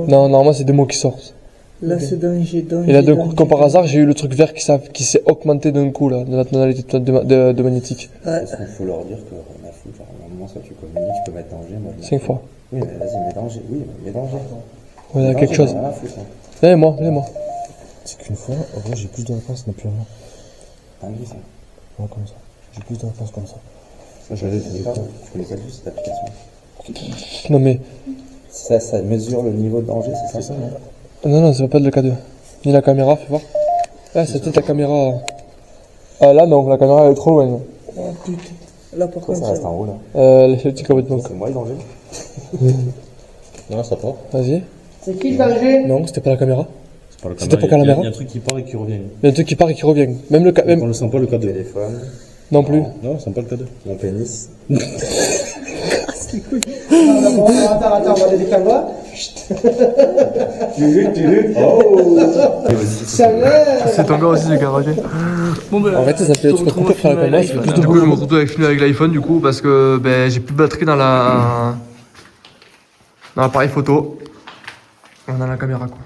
Speaker 8: Non, normalement c'est des mots qui sortent.
Speaker 6: là, c'est danger.
Speaker 8: Et là, d'un coup, comme par hasard, j'ai eu le truc vert qui s'est augmenté d'un coup là, dans la tonalité de magnétique.
Speaker 6: Ouais.
Speaker 3: Il faut leur dire que rien à foutre. Genre, à un moment, soit tu communiques, tu peux mettre danger. Moi, je
Speaker 8: 5 fois.
Speaker 3: Oui, mais vas-y, mets danger. Oui, mets danger.
Speaker 8: Ouais, il y a
Speaker 3: Danger,
Speaker 8: quelque chose.
Speaker 3: Rien à foutre. Hein.
Speaker 8: Venez-moi.
Speaker 4: C'est qu'une fois, en vrai, j'ai plus de réponses, n'a plus rien.
Speaker 3: Dingue, ça.
Speaker 4: Ouais, comme ça. J'ai plus de réponses comme ça.
Speaker 3: Ça, je connais pas. Je connais pas du tout cette application.
Speaker 8: Non mais.
Speaker 3: Ça mesure le niveau de danger, c'est ça?
Speaker 8: Non, ça va pas de le K2. Ni la caméra, fais voir. Ah, c'est peut-être la caméra. Ah là, non, la caméra elle est trop loin. Là.
Speaker 6: Oh putain. Là, par contre,
Speaker 3: Ça reste en haut, là.
Speaker 8: Le petit complètement.
Speaker 3: C'est moi le danger.
Speaker 4: Non, ça part.
Speaker 8: Vas-y.
Speaker 2: C'est qui le danger?
Speaker 8: Non, c'était pas la caméra.
Speaker 4: C'est pas le
Speaker 8: C'était pas caméra.
Speaker 4: Il y a un truc qui part et qui revient.
Speaker 8: Il y a un truc qui part et qui revient. Même le
Speaker 4: On le sent pas le K2.
Speaker 3: Téléphone.
Speaker 8: Non plus.
Speaker 4: Non, on sent pas le K2.
Speaker 3: Mon pénis.
Speaker 2: Attends, on va aller des caméras.
Speaker 1: C'est ton gars aussi, le garage. Bon, ben,
Speaker 8: En fait, ça fait qu'on peut faire la caméra, c'est plus de
Speaker 1: du coup, je me retrouve avec filmer avec l'iPhone, du coup, parce que ben, j'ai plus de batterie dans l'appareil photo. Dans la caméra, quoi.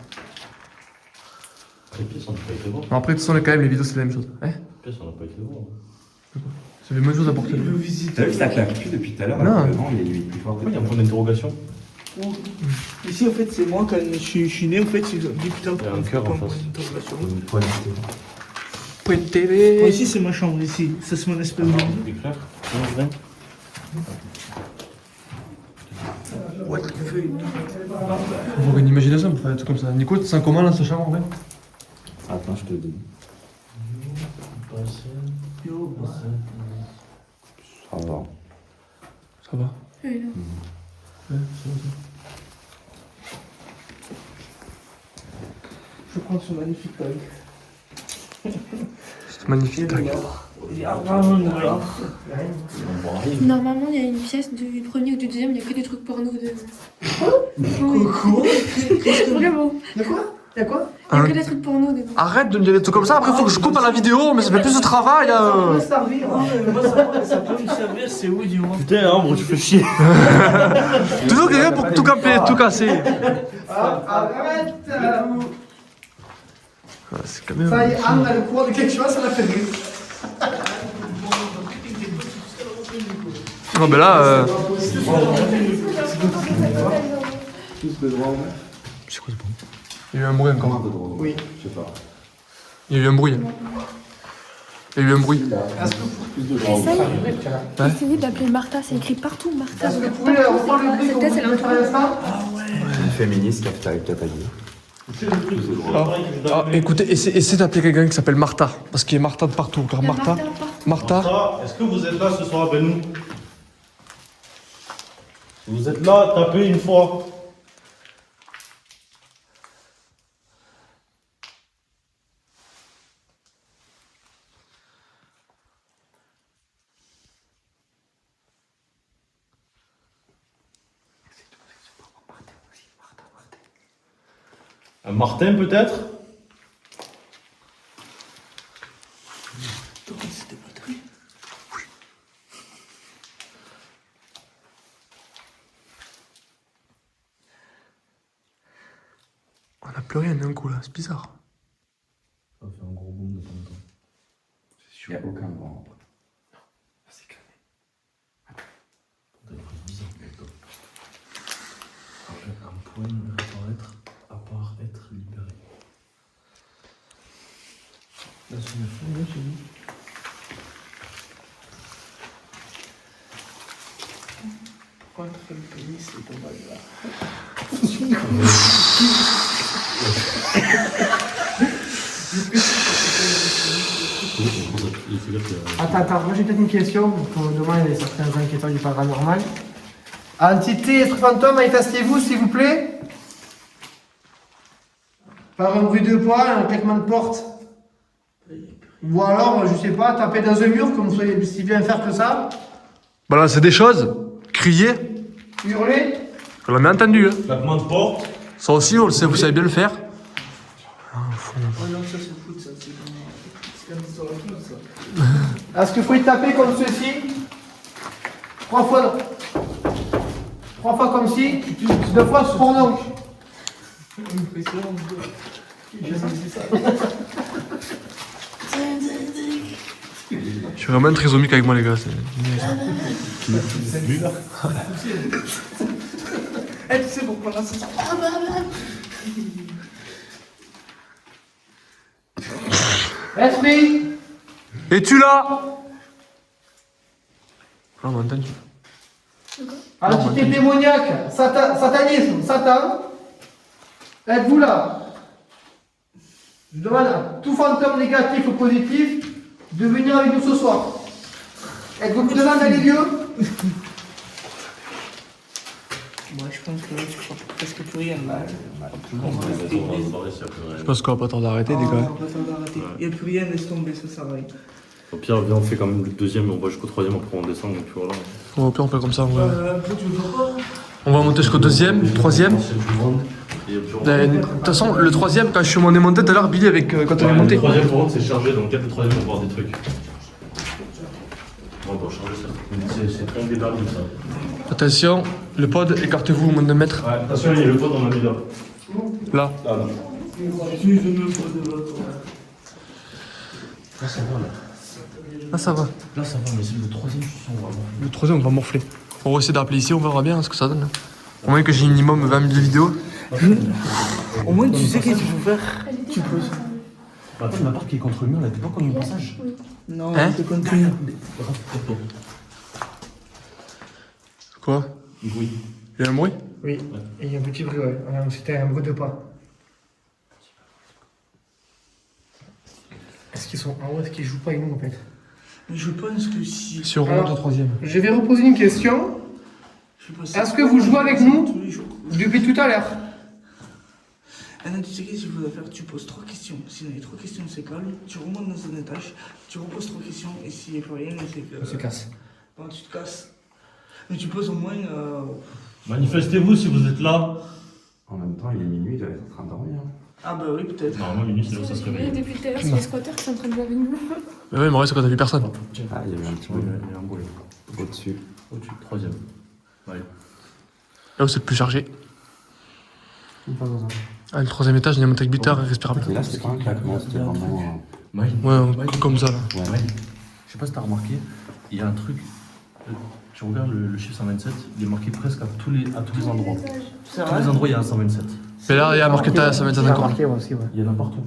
Speaker 7: Les pièces, on n'a pas été voir.
Speaker 1: Bon, après, de toute façon, quand même, les vidéos, c'est la même chose. Hein,
Speaker 7: Les pièces, on n'a pas été voir.
Speaker 1: c'est les mêmes choses à porter.
Speaker 6: Le visite.
Speaker 3: T'as vu que ça claque plus depuis tout à l'heure?
Speaker 1: Non.
Speaker 3: alors que le vent, il est plus fort.
Speaker 7: Pourquoi il y a un point d'interrogation?
Speaker 6: Ici, en fait, c'est moi, quand je suis né, en fait, j'ai dit putain,
Speaker 7: Il y a un cœur en face.
Speaker 1: Point
Speaker 6: Moi,
Speaker 1: TV.
Speaker 6: ici, c'est ma chambre, ici. Ça, c'est mon espèce de.
Speaker 7: C'est clair? Non, vrai?
Speaker 1: Faut avoir une imagination pour faire des trucs comme ça. Nico, tu sens comment, là, ce chambre, en fait?
Speaker 3: Attends, je te le dis. Ça va.
Speaker 1: Ça va.
Speaker 6: Je prends ce magnifique taille.
Speaker 1: C'est magnifique, tac.
Speaker 6: Il y a vraiment de rien.
Speaker 5: Normalement, il y a une pièce du premier ou du deuxième, il n'y a que des trucs porno dedans.
Speaker 6: Coucou.
Speaker 5: Vraiment.
Speaker 2: Y'a quoi?
Speaker 5: Il n'y a que des trucs porno dedans.
Speaker 1: Arrête de me dire des trucs comme ça, après, faut que je coupe à la vidéo, mais ça fait plus de travail.
Speaker 6: Ça peut me servir, hein. Moi, ça peut me servir, c'est où, dis-moi.
Speaker 7: Putain, Ambre, tu fais chier.
Speaker 1: Toujours quelqu'un pour tout camper, tout casser.
Speaker 2: Arrête!
Speaker 1: C'est quand même.
Speaker 2: Ça y est, Anne a le courant de quelque chose, ça l'a fait rire.
Speaker 1: Non, mais là. C'est quoi ce bruit? Il y a eu un bruit encore.
Speaker 2: Oui.
Speaker 1: Il y a eu un bruit. Il y a eu un bruit.
Speaker 5: Essayez d'appeler Martha, c'est écrit partout Martha.
Speaker 2: Est-ce que vous pouvez reprendre le bruit qu'on
Speaker 5: Peut-être
Speaker 2: vous
Speaker 5: c'est
Speaker 2: fait à l'instant?
Speaker 3: Féministe, capitale, capalier.
Speaker 1: Ah, écoutez, essayez d'appeler quelqu'un qui s'appelle Martha. Parce qu'il y a Martha de partout. Car Martha. Martha.
Speaker 4: Est-ce que vous êtes là ce soir avec nous? Si vous êtes là, tapez une fois. Un Martin peut-être?
Speaker 1: On n'a plus rien d'un coup là, c'est bizarre.
Speaker 7: Ça fait un gros boom de temps en temps.
Speaker 3: Il n'y a aucun vent.
Speaker 1: C'est calme.
Speaker 7: T'as une phrase bizarre, mais toi. Un point ne peut être à part être libéré. Là, c'est une fin, là, chez nous.
Speaker 6: Contre le pénis, c'est pas mal là.
Speaker 2: Attends, moi j'ai peut-être une question, pour demander certains enquêteurs du paranormal. Entité, esprit fantôme, manifestez-vous s'il vous plaît. Par un bruit de poing, un claquement de porte. Ou alors, je sais pas, taper dans un mur, comme vous soyez si bien faire que ça.
Speaker 1: Voilà, c'est des choses. Crier.
Speaker 2: Hurler.
Speaker 1: On l'a bien entendu. Hein.
Speaker 4: Claquement de porte.
Speaker 1: Ça aussi, on le sait, vous savez bien le faire.
Speaker 6: Oh non, ça c'est foot, ça. C'est comme sur la foot, ça.
Speaker 2: Est-ce que vous pouvez taper comme ceci? 3 fois. 3 fois comme ci. 2 fois sur mon oncle.
Speaker 6: Impressionnant.
Speaker 1: Je suis vraiment trisomique avec moi, les gars.
Speaker 6: Eh, tu sais pourquoi là, c'est ça.
Speaker 2: Esprit.
Speaker 1: Es-tu là? Ah, on a entendu.
Speaker 2: Entité démoniaque. Satanisme. Satan. Êtes-vous là? Je demande à tout fantôme négatif ou positif de venir avec nous ce soir. Êtes-vous présent dans les lieux?
Speaker 6: Moi, je pense que là, tu crois presque plus rien là.
Speaker 1: Je pense qu'on va pas tarder d'arrêter, les gars.
Speaker 6: Il n'y a plus rien, laisse tomber, ça sert à rien.
Speaker 7: Au pire, viens, on fait quand même le deuxième et on va jusqu'au troisième, après on descend, donc tu vois là.
Speaker 1: Ouais, au pire, on fait comme ça.
Speaker 6: Tu veux pas?
Speaker 1: On va monter jusqu'au deuxième, troisième.
Speaker 7: Et puis on...
Speaker 1: De toute façon, le troisième, quand je suis monté tout à l'heure, Billy, avec, quand on est monté.
Speaker 7: Le troisième, pour contre, c'est chargé, donc peut-être le troisième, on va voir des trucs. On va changer ça. C'est un débat comme ça.
Speaker 1: Attention, le pod, écartez-vous au moins de mètres.
Speaker 7: Ouais, attention, il y a le pod, on a mis là.
Speaker 1: Là.
Speaker 7: Là, là. Là, ça va, là.
Speaker 1: Là, ça va.
Speaker 7: Là, ça va, mais c'est le troisième, je sens vraiment.
Speaker 1: Le troisième, on va morfler. On va essayer d'appeler ici, on verra bien ce que ça donne. Au moins que j'ai minimum 20 000 vidéos.
Speaker 6: Au moins, tu sais qu'est-ce qu'il faut faire. Tu peux.
Speaker 7: Bah, attends, la part qui est contre le mur, là, t'es pas comme un passage.
Speaker 6: Non,
Speaker 1: Hein?
Speaker 6: c'est continue.
Speaker 1: Quoi?
Speaker 7: Oui.
Speaker 1: Il y a un bruit?
Speaker 2: Oui, et il y a un petit bruit, ouais. C'était un bruit de pas. Est-ce qu'ils sont en haut? Est-ce qu'ils jouent pas avec nous en fait?
Speaker 6: Je pense que si.
Speaker 1: Si on remonte au troisième.
Speaker 2: Je vais reposer une question. Est-ce que vous jouez avec nous depuis tout à l'heure?
Speaker 6: Anna, tu sais qu'est-ce qu'il faudrait faire? Tu poses 3 questions. Si les 3 questions c'est calme, tu remontes dans un étage, tu reposes 3 questions, et s'il n'y a plus rien, c'est que.
Speaker 2: On se casse.
Speaker 6: Bon, tu te casses. Mais tu poses au moins.
Speaker 7: Manifestez-vous si vous êtes là.
Speaker 3: En même temps, il est minuit, il doit être en train de dormir.
Speaker 6: Ah bah oui, peut-être.
Speaker 7: Normalement, minuit, c'est là où ça se réveille.
Speaker 5: Depuis tout à l'heure, c'est les squatteurs qui sont en train de jouer avec nous.
Speaker 1: Mais ouais, mais ouais, c'est quand t'as vu personne.
Speaker 3: Ah, il y a eu un petit
Speaker 7: Ouais,
Speaker 3: bruit
Speaker 7: il y a un bruit.
Speaker 3: au-dessus.
Speaker 7: Au-dessus, troisième. Ouais.
Speaker 1: Là où c'est le plus chargé. Ah, le troisième étage, on est monté avec buteur et respirable.
Speaker 3: Et là, c'était pas un claquement, c'était vraiment.
Speaker 1: Ouais, un truc comme ça là.
Speaker 3: Ouais.
Speaker 7: Je sais pas si t'as remarqué, il y a un truc. Tu regardes le chiffre 127, il est marqué presque à tous les endroits.
Speaker 6: C'est
Speaker 7: À tous
Speaker 6: vrai?
Speaker 7: les endroits, il y a un 127.
Speaker 1: Mais là, il y a marqué ça va être encore.
Speaker 2: Marqué aussi, ouais.
Speaker 7: Il y en a partout.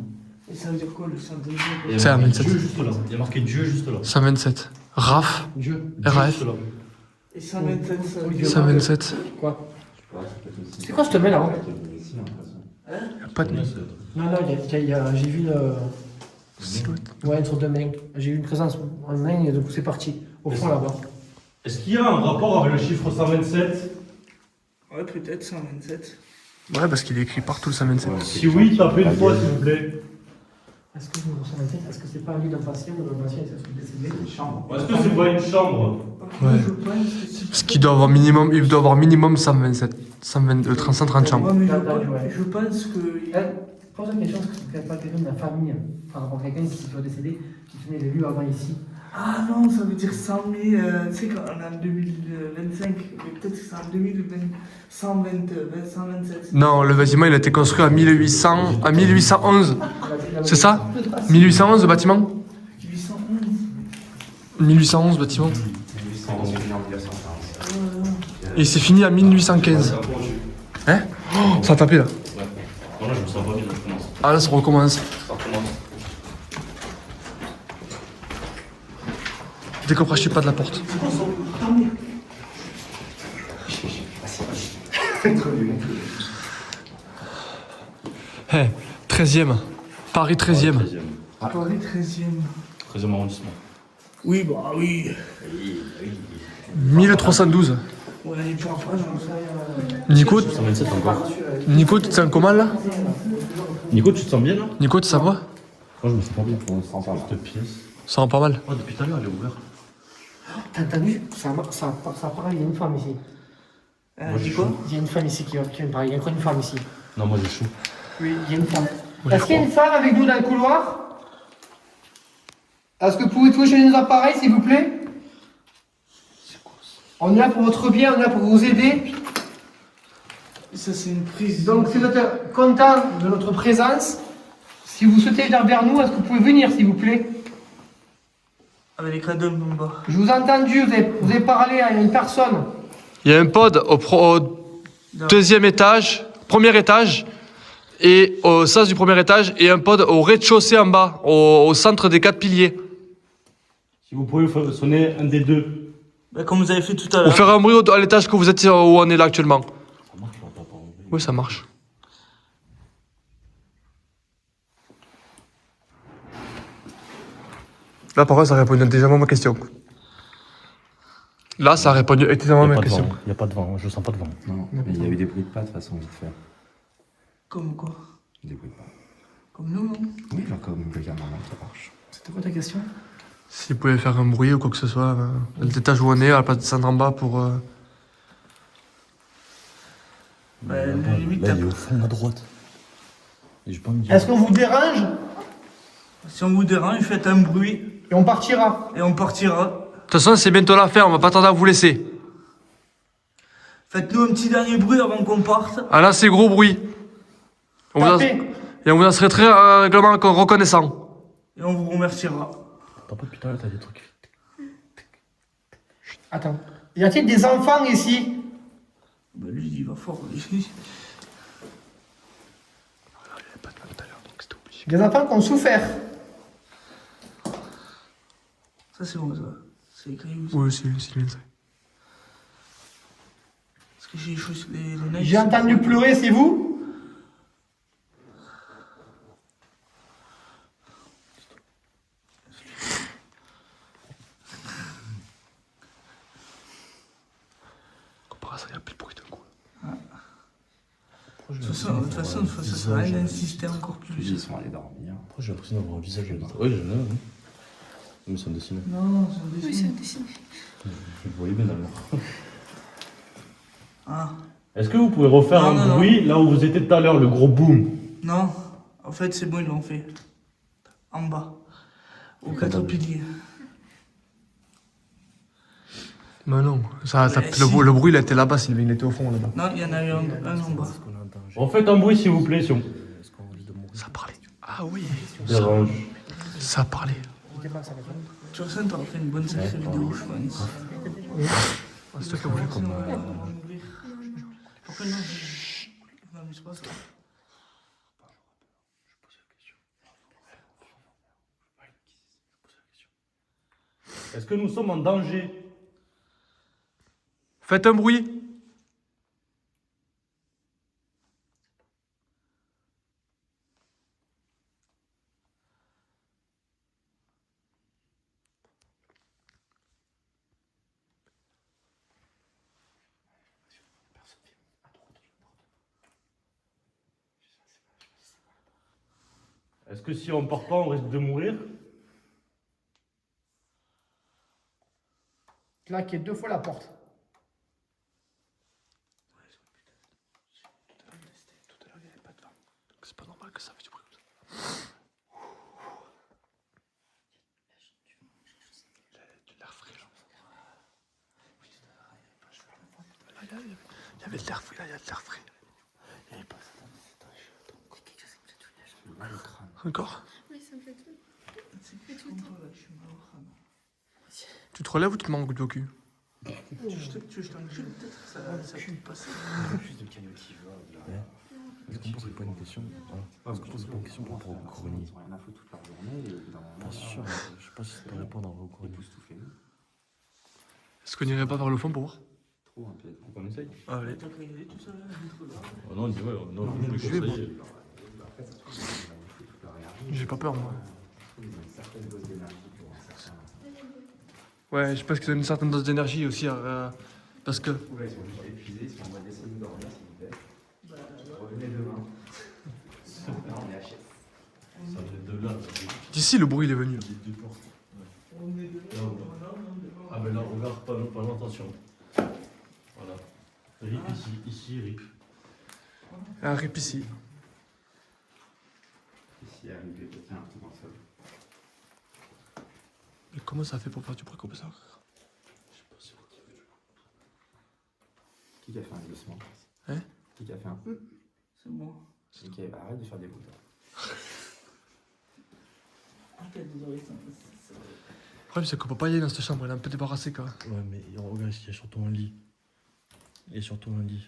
Speaker 6: Et ça veut dire quoi le 127?
Speaker 7: Il y a
Speaker 1: C'est un
Speaker 7: marqué
Speaker 1: 27.
Speaker 7: Dieu juste là. Il y a marqué Dieu juste là.
Speaker 1: 127. RAF.
Speaker 2: Dieu.
Speaker 1: RAF.
Speaker 7: Juste là.
Speaker 6: Et 127, ça veut dire.
Speaker 1: 127.
Speaker 2: Quoi? C'est quoi cette main là?
Speaker 1: Pas de main.
Speaker 2: Non, non, j'ai vu ouais, une sorte de main. J'ai eu une présence en main et du coup c'est parti. Au fond là-bas.
Speaker 7: Est-ce qu'il y a un rapport avec le chiffre 127?
Speaker 6: Ouais, peut-être 127.
Speaker 1: Ouais, parce qu'il est écrit partout le 127.
Speaker 7: Si oui, tapez une fois s'il vous plaît.
Speaker 2: Est-ce que je me ressens la tête? Est-ce que c'est pas lui d'un patient ou d'un patient qui s'est décédé? Une chambre.
Speaker 7: Est-ce que c'est pas une chambre?
Speaker 1: Ouais.
Speaker 6: Je pense que si.
Speaker 1: Parce qu'il doit avoir minimum, il doit avoir minimum 127. 130 chambres.
Speaker 6: Ouais, mais
Speaker 2: Ouais.
Speaker 6: je pense que.
Speaker 2: Pose la question, est-ce que c'est pas quelqu'un de la famille, enfin quelqu'un qui soit décédé, qui tenait les lieux avant ici?
Speaker 6: Ah non, ça veut dire 100 000. Tu sais, quand on est en 2025, mais peut-être que c'est en 127.
Speaker 1: Non, le bâtiment il a été construit à 1811. C'est ça? 1811 le bâtiment?
Speaker 6: 811.
Speaker 1: 1811 bâtiment.
Speaker 3: 1811, en 1915.
Speaker 1: Et c'est fini à 1815. Hein? Oh, ça a tapé là.
Speaker 7: Non, là, je me sens pas bien, je commence.
Speaker 1: Ah là, ça recommence.
Speaker 7: Ça recommence.
Speaker 1: Décrochez pas de la porte. Hey, 13e. Paris 13e.
Speaker 7: 13e.
Speaker 6: Paris 13e.
Speaker 7: 13e arrondissement.
Speaker 6: Oui, bah oui.
Speaker 1: 1312.
Speaker 6: Ouais, et puis après, j'en sais rien.
Speaker 1: Nico,
Speaker 7: 127 encore.
Speaker 1: Nico, tu te sens comment là?
Speaker 7: Nico, tu te sens bien là?
Speaker 1: Nico, tu sens quoi?
Speaker 7: Moi, je me sens pas bien.
Speaker 3: On le sent pas.
Speaker 7: Cette pièce.
Speaker 1: Ça rend pas mal.
Speaker 7: Oh, depuis tout à l'heure, elle est ouverte.
Speaker 2: T'as entendu? Ça parle, il y a une femme ici.
Speaker 7: Moi, j'ai
Speaker 6: dis quoi?
Speaker 7: chaud.
Speaker 2: Il y a une femme ici qui me parle, il y a encore une femme ici.
Speaker 7: Non, moi, j'ai chaud.
Speaker 2: Oui, il y a une femme.
Speaker 1: Ouais,
Speaker 2: Est-ce qu'il y a une femme avec nous dans le couloir? Est-ce que vous pouvez toucher nos appareils, s'il vous plaît? On est là pour votre bien, on est là pour vous aider.
Speaker 6: Ça, c'est une prise.
Speaker 2: Donc, si vous êtes content de notre présence, si vous souhaitez venir vers nous, est-ce que vous pouvez venir, s'il vous plaît?
Speaker 6: Avec les cadeaux en bas.
Speaker 2: Je vous ai entendu, vous avez parlé à une personne.
Speaker 1: Il y a un pod au deuxième étage, premier étage, et au sas du premier étage, et un pod au rez-de-chaussée en bas, au centre des 4 piliers.
Speaker 7: Si vous pouvez sonner un des deux.
Speaker 6: Bah, comme vous avez fait tout à
Speaker 1: Ou
Speaker 6: l'heure.
Speaker 1: faire un bruit à l'étage que vous êtes où on est là actuellement.
Speaker 7: Ça marche, là, papa.
Speaker 1: Oui, ça marche. Là, par contre, ça répond déjà à ma question. Là, ça a répondu étonnamment à ma question.
Speaker 7: Il n'y a pas de vent, je sens pas de vent.
Speaker 3: Non, mais il y a eu des bruits de pas de façon vite fait.
Speaker 6: Comme quoi?
Speaker 3: Des bruits de pas.
Speaker 6: Comme nous, non?
Speaker 3: Oui, genre comme le gamin qui marche.
Speaker 2: C'était quoi ta question?
Speaker 1: S'il pouvait faire un bruit ou quoi que ce soit, l'étage où on est, à la place de descendre en bas pour...
Speaker 6: Bah,
Speaker 7: Là,
Speaker 6: limite,
Speaker 7: il est au fond à droite. Et je peux pas me dire.
Speaker 2: Est-ce qu'on vous dérange?
Speaker 6: si on vous dérange, faites un bruit
Speaker 2: Et on partira.
Speaker 6: et on partira.
Speaker 1: De toute façon, c'est bientôt la fin, on va pas tarder à vous laisser.
Speaker 6: Faites-nous un petit dernier bruit avant qu'on parte.
Speaker 1: Ah là, c'est gros bruit. On vous en...
Speaker 2: Tapez.
Speaker 1: Et on vous en serait très règlement reconnaissant.
Speaker 6: Et on vous remerciera.
Speaker 7: T'as pas depuis tout à l'heure, t'as des trucs.
Speaker 2: Attends. Y a-t-il des enfants ici?
Speaker 6: Bah, lui, il va fort. Lui.
Speaker 2: Des enfants qui ont souffert.
Speaker 6: Ça, c'est bon, ça. C'est écrit où ça?
Speaker 1: Oui, c'est bien ça.
Speaker 6: Parce que j'ai les choses. Les neiges,
Speaker 2: J'ai entendu pleurer, c'est vous?
Speaker 1: Comparé à ça, il y a plus de bruit d'un coup.
Speaker 6: De toute façon, ça sert à rien d'insister encore
Speaker 3: Ils
Speaker 6: plus.
Speaker 3: sont allés dormir.
Speaker 7: Pourquoi j'ai l'impression d'avoir un visage de... Oui, j'en ai un. hein. Mais c'est un dessiné.
Speaker 6: Non, c'est un
Speaker 5: Oui,
Speaker 6: dessin.
Speaker 5: c'est dessiné.
Speaker 7: Je le voyais bien alors.
Speaker 6: Ah,
Speaker 4: Est-ce que vous pouvez refaire
Speaker 6: Non,
Speaker 4: un
Speaker 6: non,
Speaker 4: bruit là où vous étiez tout à l'heure, le gros boom?
Speaker 6: non. En fait, c'est bon, ils l'ont fait. En bas. Aux 4 piliers.
Speaker 1: Mais non, ça,
Speaker 6: Mais si.
Speaker 1: le bruit il était là-bas, Sylvain, il était au fond là-bas.
Speaker 6: Non, il y en a eu un en bas.
Speaker 4: Refaites un bruit s'il vous plaît, si on
Speaker 1: Ça parlait. Ah oui,
Speaker 4: dérange.
Speaker 1: ça parlait.
Speaker 6: Tu vois, ça, t'auras fait une bonne sacrée vidéo, je pense.
Speaker 1: C'est toi qui as voulu comme...
Speaker 6: Après, non, non, mais c'est pas ça.
Speaker 4: Est-ce que nous sommes en danger?
Speaker 1: Faites un bruit.
Speaker 4: Est-ce que si on part pas, on risque de mourir?
Speaker 2: Claquez 2 fois la porte.
Speaker 1: C'est pas normal que ça fait du bruit comme ça. Il a l'air frais, genre. Il y avait de l'air frais, là, il y a de l'air frais. Il y avait pas ça dans cet âge.
Speaker 3: J'ai mal au crâne.
Speaker 1: Encore?
Speaker 5: Oui, ça me fait tout.
Speaker 1: Tu te relèves ou tu te mets en coup de cul?
Speaker 6: Tu veux que je t'engueule peut-être? Ça peut passer.
Speaker 3: Plus de canaux qui volent.
Speaker 7: Est-ce qu'on pose pas une question? Est-ce qu'on pose pas une question par rapport au Coronier?
Speaker 3: Ils ont rien à foutre toute leur journée. Et au bout d'un moment,
Speaker 7: Pas sûr, je sais pas si ça peut répondre au Coronier.
Speaker 3: époustouflés.
Speaker 1: Est-ce qu'on irait pas vers le fond pour voir?
Speaker 3: Trop un peu.
Speaker 7: Faut qu'on essaye?
Speaker 1: Allez.
Speaker 6: T'as qu'à y aller tout seul, hein, vite, là.
Speaker 7: Oh non, dis ouais, non, je
Speaker 1: je vais,
Speaker 7: vais conseiller.
Speaker 1: J'ai pas peur, moi.
Speaker 3: Ils ont une certaine dose d'énergie pour un certain.
Speaker 1: Ouais, je pense qu'ils ont une certaine dose d'énergie aussi, parce que...
Speaker 3: Ouais, ils sont juste épuisés, ils sont en mode laissez-nous dormir s'il vous plaît. Revenez demain. Là, on est à Chef.
Speaker 7: Ça vient de là.
Speaker 1: D'ici, le bruit, il est venu.
Speaker 7: Il y a deux portes. Ah ben là, regarde, pas loin, attention. Voilà. Rip ici, rip.
Speaker 1: Un rip ici.
Speaker 3: Ici, il y a une clé. Tiens, tout dans le sol.
Speaker 1: Mais comment ça fait pour faire du bruit comme ça?
Speaker 7: Je sais pas si vous avez du
Speaker 3: Qui a fait un glissement?
Speaker 1: Hein?
Speaker 3: Qui a fait un.
Speaker 6: C'est moi.
Speaker 3: Ok, bah arrête de faire des bruits.
Speaker 6: Ah, t'as des oreilles, ça.
Speaker 1: Le problème, c'est qu'on peut pas y aller dans cette chambre, elle est un peu débarrassée, quoi.
Speaker 7: Ouais, mais regarde, il y a surtout un lit. Il y a surtout un lit.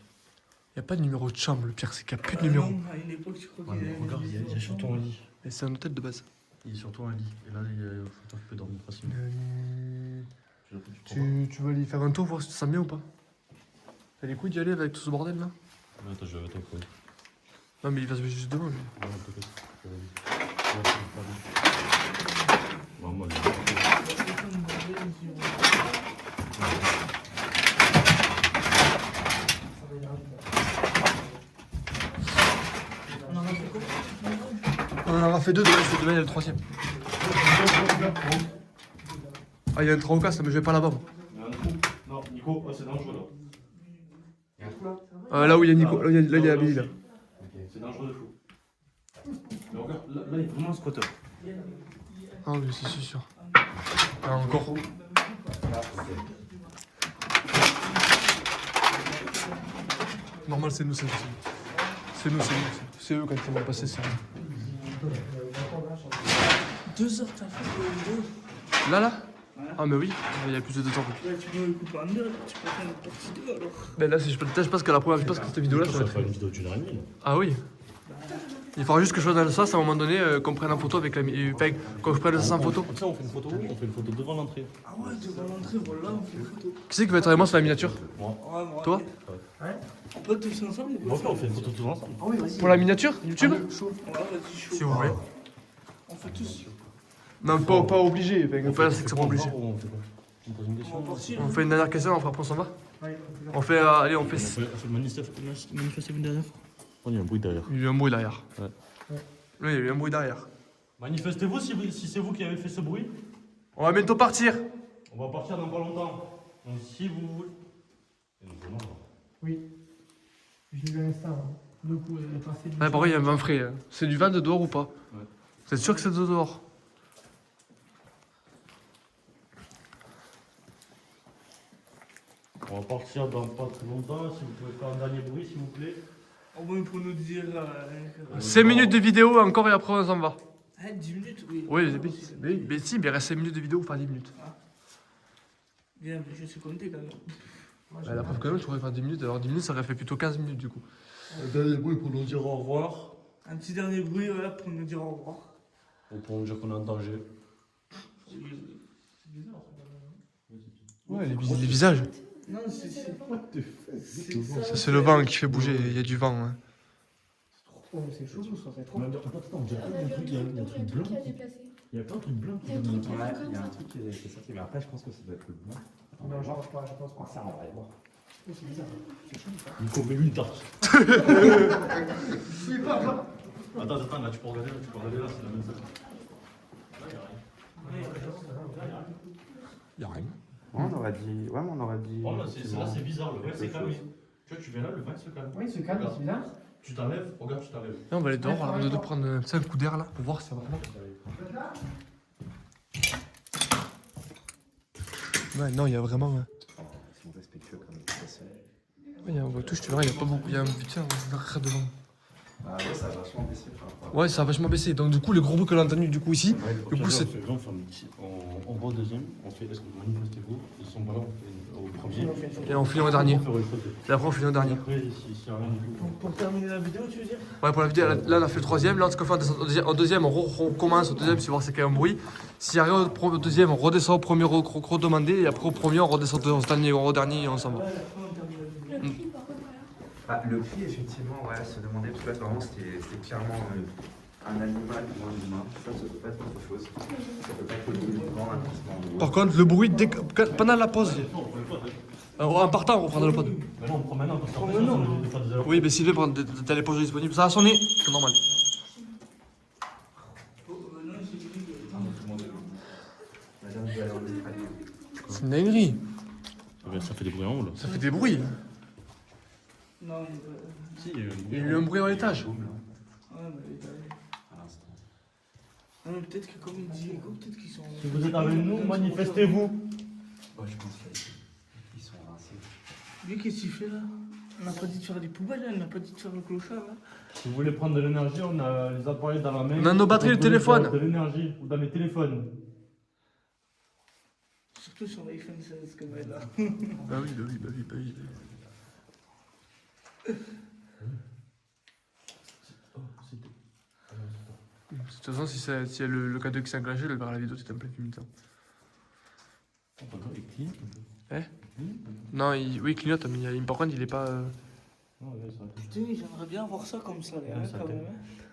Speaker 1: Il y a pas de numéro de chambre, le pire, c'est qu'il n'y a plus de
Speaker 6: Ah
Speaker 1: numéro.
Speaker 6: non, à une époque, tu crois
Speaker 7: Ouais,
Speaker 6: qu'il y
Speaker 7: mais
Speaker 6: avait
Speaker 7: regarde, il y a surtout un lit.
Speaker 1: Et c'est un hôtel de base.
Speaker 7: Il y a surtout un lit. Et là, il faut que tu peux dormir facilement.
Speaker 1: Tu veux aller faire un tour, voir si tu sens bien ou pas? T'as les couilles d'y aller avec tout ce bordel là?
Speaker 7: Attends, je vais avec toi.
Speaker 1: Non, mais il va se mettre juste devant lui.
Speaker 7: Ouais, peut-être. Bon, moi,
Speaker 1: On en aura fait deux, demain il y a le troisième. Ah, il y a un trou en casse, mais je vais pas là-bas.
Speaker 7: Il y a un trou. Non, Nico, oh, c'est dangereux là. Il y a un trou là.
Speaker 1: Là où il y a Nico, là il y a Billy là.
Speaker 7: Ok, c'est dangereux de fou. Mais regarde, là il y a vraiment un squatter.
Speaker 1: Ah oui, c'est sûr. Ah, encore. Normal, c'est nous. C'est eux quand ils vont passer, c'est nous.
Speaker 6: 2 heures, t'as fait le vidéo.
Speaker 1: Là Ah, mais oui, il y a plus de 2 ans.
Speaker 6: Là, tu peux le couper en 2, tu peux faire une partie 2 alors.
Speaker 1: Mais là, je pense que la première, je pense que cette vidéo-là, ça
Speaker 7: Ça
Speaker 1: va
Speaker 7: va
Speaker 1: être.
Speaker 7: faire une vidéo d'une heure et demie.
Speaker 1: Ah oui. Il faudra juste que je fasse ça à un moment donné, qu'on prenne en photo avec la. Enfin, quand je prenne ça en photo.
Speaker 7: Comme ça, on fait une photo où? On fait une photo devant l'entrée.
Speaker 6: Ah ouais, devant l'entrée, voilà, on fait une photo.
Speaker 1: Qui c'est qui va être avec moi sur la miniature?
Speaker 7: Moi.
Speaker 6: Ouais, moi.
Speaker 1: Toi?
Speaker 6: On peut tous ensemble ou
Speaker 7: On fait une photo tous ensemble.
Speaker 2: Ah oui, vas-y.
Speaker 1: Pour la miniature YouTube?
Speaker 6: Ouais, vas-y, chaud.
Speaker 1: Si vous voulez.
Speaker 6: On fait tous.
Speaker 1: Non, pas obligé. On fait la section pas obligé.
Speaker 7: On fait quoi? On pose une question.
Speaker 6: On va partir.
Speaker 1: On fait une dernière question, après on s'en va. On fait. Allez, on fait.
Speaker 7: On fait le manifester une dernière fois. Oh, il y a un bruit derrière.
Speaker 1: Il y a eu un bruit derrière.
Speaker 7: Ouais.
Speaker 1: Oui, il y a eu un bruit derrière.
Speaker 7: Manifestez-vous si c'est vous qui avez fait ce bruit.
Speaker 1: On va bientôt partir.
Speaker 7: On va partir dans pas longtemps. Donc si vous voulez.
Speaker 2: Oui. Je l'ai vu à l'instant. Du coup, elle est passée.
Speaker 1: Ouais, par contre, il y a un vent frais. C'est du vent de dehors ou pas?
Speaker 7: Ouais.
Speaker 1: Vous êtes sûr que c'est de dehors?
Speaker 7: On va partir dans pas très longtemps. Si vous pouvez faire un dernier bruit, s'il vous plaît.
Speaker 6: Au moins pour nous dire.
Speaker 1: 5 minutes de vidéo encore et après on s'en va.
Speaker 6: 10 minutes, oui.
Speaker 1: Oui, mais si, il reste 5 minutes de vidéo, pas 10 minutes.
Speaker 6: Bien, mais je sais compter quand même.
Speaker 1: La preuve quand même, tu pourrais faire 10 minutes, alors 10 minutes ça aurait fait plutôt 15 minutes du coup.
Speaker 7: Un dernier bruit pour nous dire au revoir.
Speaker 6: Un petit dernier bruit, voilà, pour nous dire au revoir.
Speaker 7: Ou pour nous dire qu'on est en danger.
Speaker 6: C'est bizarre.
Speaker 1: Ouais, les visages.
Speaker 6: Non, c'est ça.
Speaker 1: Ça, c'est le vent qui fait bouger, il y a du vent. Hein.
Speaker 2: Oh, c'est chaud, ça, c'est trop.
Speaker 7: Attends, il y a un truc blanc. Il y a plein de trucs blancs.
Speaker 3: Ouais, il y a un truc qui est sorti, mais après, je pense que ça doit être le blanc.
Speaker 2: Non, je pense pas.
Speaker 3: Ah, ça, on va aller voir.
Speaker 2: Oh, c'est bizarre.
Speaker 7: Nico, mets une tarte. Attends, là, tu peux regarder là, c'est la même chose.
Speaker 1: Il y a rien.
Speaker 3: On aurait dit. Ouais, mais on aurait dit.
Speaker 7: Oh, là, c'est bizarre, le vin c'est calme. Tu vois, tu viens là, le vin se calme.
Speaker 2: Oui, ce calme, c'est bizarre.
Speaker 7: Tu t'enlèves, regarde, tu t'enlèves.
Speaker 1: Là, on va aller dehors, alors de prendre un coup d'air là, pour voir si ça va vraiment. Ouais, non, il y a vraiment.
Speaker 3: Ils sont respectueux comme ça.
Speaker 1: Il y a un touche, tu verras, il y a pas beaucoup. Il y a un putain, on devant.
Speaker 3: Ah ouais, ça a vachement baissé par rapport à.
Speaker 1: Ouais, ça a vachement baissé. Donc, du coup, le gros bruit que l'on a entendu du coup ici, du coup, c'est.
Speaker 7: On va au deuxième, on fait est-ce que vous manifestez-vous? Ils sont pas là, on fait au premier.
Speaker 1: Et on finit au dernier.
Speaker 7: On fait le sauter.
Speaker 1: Et après, on finit au dernier.
Speaker 7: Après, s'il y a rien du tout.
Speaker 6: Pour terminer la vidéo, tu veux dire?
Speaker 1: Ouais, pour la vidéo, là, on a fait le troisième. Là, ce qu'on fait au deuxième, on recommence au deuxième, si voir c'est qu'il y a un bruit. S'il y a rien au deuxième, on redescend au premier, redemander. Et après, au premier, on redescend au dernier et on s'en va.
Speaker 3: Ah, le prix, effectivement, ouais, se demander, parce que là, vraiment, c'était clairement un animal ou un humain. Ça peut pas être autre chose. Ça peut pas être le grand investissement.
Speaker 1: Par contre, le bruit, pendant la pause, en partant, on reprendra le pod.
Speaker 7: Mais non, on prend maintenant parce qu'en fait, on est de faire des heures.
Speaker 1: Oui, mais Sylvain prend des pauses disponibles. Ça a sonné, c'est normal. C'est une dinguerie.
Speaker 7: Ça fait des bruits en haut là.
Speaker 1: Ça fait des bruits.
Speaker 6: Non,
Speaker 7: Si,
Speaker 1: Il y a eu un bruit à l'étage.
Speaker 6: ouais, mais non, mais peut-être que comme il dit, peut-être qu'ils sont.
Speaker 7: Si vous êtes avec nous, manifestez-vous.
Speaker 3: Ouais, je pense qu'ils sont rincés.
Speaker 6: Lui, qu'est-ce qu'il fait là? On n'a pas dit de faire des poubelles, hein, on n'a pas dit de faire le clochard là.
Speaker 7: Si vous voulez prendre de l'énergie, on a les appareils dans la main.
Speaker 1: On a nos batteries de téléphone.
Speaker 7: De l'énergie ou dans les téléphones.
Speaker 6: Surtout sur l'iPhone 16 comme elle là.
Speaker 1: Bah oui. De toute façon, si y a le cadeau qui s'est enclenché, le verra la vidéo, c'est un plein minute. Non, oui, il clignote, mais par contre, il est pas.
Speaker 6: Putain, j'aimerais bien voir ça comme ça, là, quand même.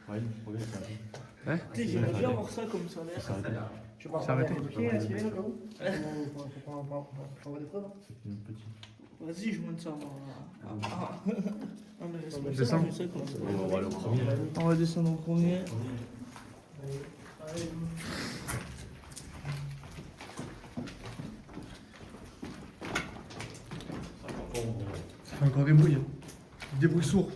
Speaker 7: Ouais, regarde ça.
Speaker 6: Putain, j'aimerais bien voir ça comme ça, là.
Speaker 2: Tu vas
Speaker 1: C'est arrêté.
Speaker 2: vérifier, là, là où Faut avoir des preuves.
Speaker 7: C'est une petite.
Speaker 6: Vas-y, je monte ça, moi. Non, mais laisse-moi
Speaker 1: Descends.
Speaker 6: ça, je sais comme ça.
Speaker 7: On va aller au premier.
Speaker 6: On va descendre au premier.
Speaker 1: Ça fait encore des bruits. Hein. Des bruits sourds.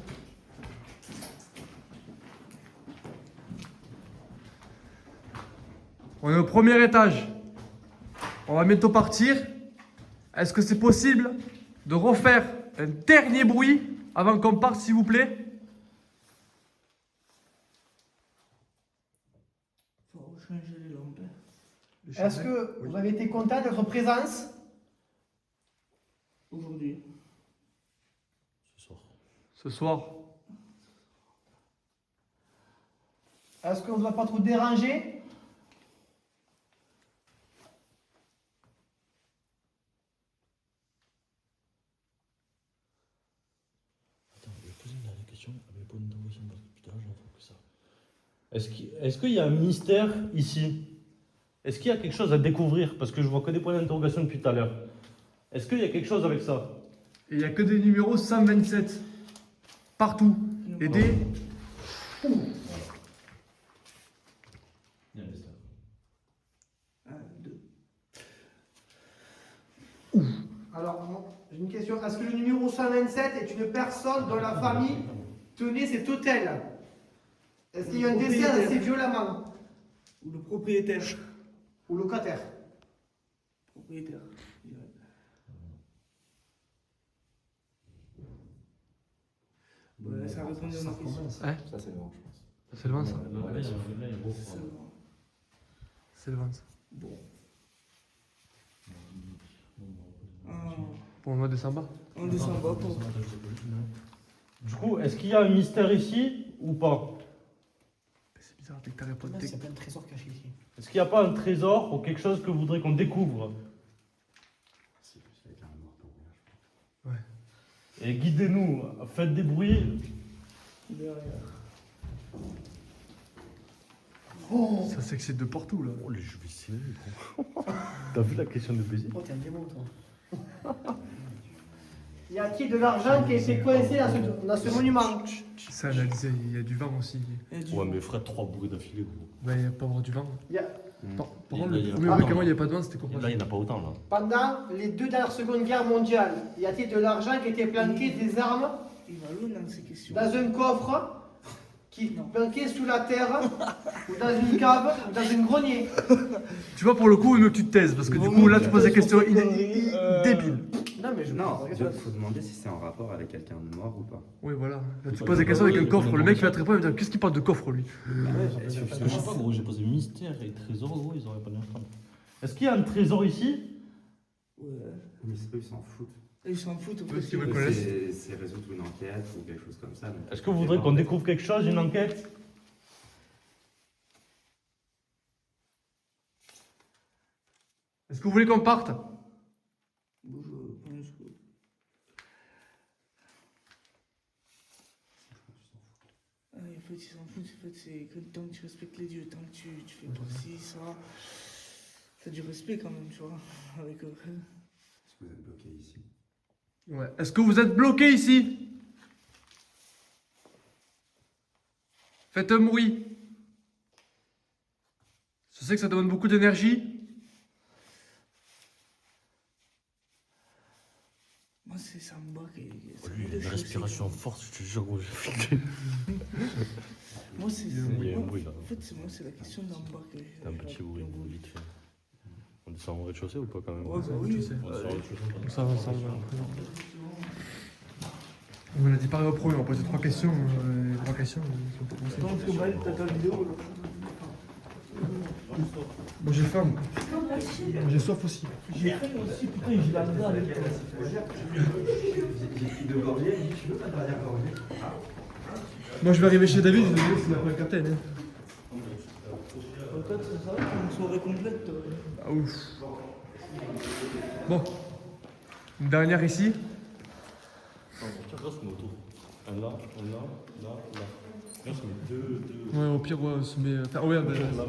Speaker 1: On est au premier étage. On va bientôt partir. Est-ce que c'est possible de refaire un dernier bruit avant qu'on parte, s'il vous plaît?
Speaker 6: Faut changer les lampes.
Speaker 2: Est-ce que vous avez été content de votre présence?
Speaker 6: Aujourd'hui.
Speaker 7: Ce soir.
Speaker 1: Ce soir.
Speaker 2: Est-ce qu'on ne va pas trop déranger?
Speaker 7: Attends, je vais poser une dernière question. Elle m'avait pas une interrogation parce que putain, j'en trouve que ça.
Speaker 4: Est-ce qu'il y a un mystère ici? Est-ce qu'il y a quelque chose à découvrir? Parce que je vois que des points d'interrogation depuis tout à l'heure. Est-ce qu'il y a quelque chose avec ça?
Speaker 1: Et il n'y a que des numéros 127. Partout. Et des...
Speaker 7: Il y a un mystère.
Speaker 6: 1, 2.
Speaker 2: Alors, j'ai une question. Est-ce que le numéro 127 est une personne dont la famille tenait cet hôtel? Est-ce qu'il y a un décès assez violemment?
Speaker 6: Ou le propriétaire.
Speaker 2: Ou locataire?
Speaker 6: Propriétaire. Ouais, ça répond à ma question.
Speaker 1: Hein?
Speaker 3: Ça, c'est bon, je pense.
Speaker 1: C'est le vent, ça.
Speaker 7: Là, il y a un gros
Speaker 6: C'est
Speaker 7: problème.
Speaker 6: bon.
Speaker 1: C'est le vent, ça.
Speaker 6: Bon.
Speaker 1: Bon, on va descendre bas.
Speaker 6: On descend bas pour.
Speaker 4: Du coup, est-ce qu'il y a un mystère ici ou pas?
Speaker 1: C'est bizarre, dès que t'as répondu.
Speaker 2: Il y a plein de trésors cachés ici.
Speaker 4: Est-ce qu'il n'y a pas un trésor ou quelque chose que vous voudrez qu'on découvre?
Speaker 3: C'est plus avec un mort pour rien, je pense.
Speaker 4: Et guidez-nous, faites des bruits.
Speaker 6: Derrière.
Speaker 1: Ça s'excite de partout, là.
Speaker 7: Oh, les jeux vicieux, gros. T'as vu la question de baiser?
Speaker 2: Oh, t'es un démon, toi. Y a-t-il de l'argent qui a été coincé dans ce monument?
Speaker 1: Ça, elle a dit, il y a du vent aussi.
Speaker 6: Et du
Speaker 7: Ouais, mais frère, 3 bourrées d'affilée, gros.
Speaker 1: Bah, il n'y a pas avoir du vent.
Speaker 2: Y a-
Speaker 1: Par
Speaker 7: Et
Speaker 1: contre,
Speaker 7: là,
Speaker 1: le
Speaker 7: il y a
Speaker 1: premier
Speaker 7: pas
Speaker 1: bruit
Speaker 7: autant.
Speaker 1: qu'avant, il n'y avait pas de vent, c'était quoi?
Speaker 7: Là, il n'y en a pas autant, là.
Speaker 2: Pendant les 2 dernières secondes guerre mondiale, y a-t-il de l'argent qui a été planqué, des armes,
Speaker 6: Il va loin dans ces questions.
Speaker 2: dans un coffre qui est planqué sous la terre, ou dans une cave, ou dans un grenier?
Speaker 1: Tu vois, pour le coup, il veut que tu te taises, parce que du coup, là, tu poses des questions débiles.
Speaker 2: Non, mais je
Speaker 3: Non, il faut demander si c'est en rapport avec quelqu'un de mort ou pas.
Speaker 1: Oui, voilà. Là, tu poses des questions avec un coffre. Le mec, il va te répondre, il va dire, qu'est-ce qu'il parle de coffre, lui?
Speaker 7: Parce que je sais pas, gros, j'ai posé mystère et trésor, gros, ils auraient pas dû répondre.
Speaker 4: Est-ce qu'il y a un trésor ici?
Speaker 6: Ouais.
Speaker 3: Mais eux, ils s'en foutent.
Speaker 6: Ils s'en foutent.
Speaker 1: Parce qu'ils
Speaker 6: Eux,
Speaker 1: veulent connaître.
Speaker 3: C'est résoudre une enquête ou quelque chose comme ça. donc-
Speaker 4: Est-ce que vous voudrez qu'on découvre quelque chose, une enquête?
Speaker 1: Est-ce que vous voulez qu'on parte?
Speaker 6: Bon, je pense que. Ah, en fait, ils s'en foutent. En fait, c'est que tant que tu respectes les dieux, tant que tu fais pas ci, ça. T'as du respect quand même, tu vois. Avec eux.
Speaker 3: Est-ce que vous êtes bloqué ici?
Speaker 1: Ouais. Est-ce que vous êtes bloqué ici? Faites un bruit. Je sais que ça demande beaucoup d'énergie.
Speaker 6: Moi, c'est Samba qui.
Speaker 7: Oh, lui, il a une respiration forte, je te jure, gros, j'ai flipé.
Speaker 6: Moi, c'est.
Speaker 7: Il y a un bruit, là.
Speaker 6: En fait, moi, c'est la question d'Amba que j'ai.
Speaker 7: T'as un petit bruit, vite fait. On descend au rez-de-chaussée ou pas, quand même?
Speaker 6: Ouais, bah oui.
Speaker 7: On descend au rez-de-chaussée.
Speaker 1: Ça va. On a dit pareil au premier, on va poser 3 questions. 3 questions.
Speaker 6: Donc, Maël, t'as ta vidéo là.
Speaker 1: Moi j'ai faim. J'ai soif aussi.
Speaker 6: J'ai fait aussi, putain, j'ai la merde avec toi.
Speaker 1: Moi je vais arriver chez David, je vais lui dire s'il a pas le capitaine. Hein.
Speaker 6: Peut-être c'est ça, une soirée complète.
Speaker 1: Ah ouf. Bon. Une dernière ici.
Speaker 7: Tiens, regarde ce moto. Un là, là. Regarde, je mets deux.
Speaker 1: Ouais, au pire, ouais, on se met. Enfin, ouais, bah,
Speaker 7: Là,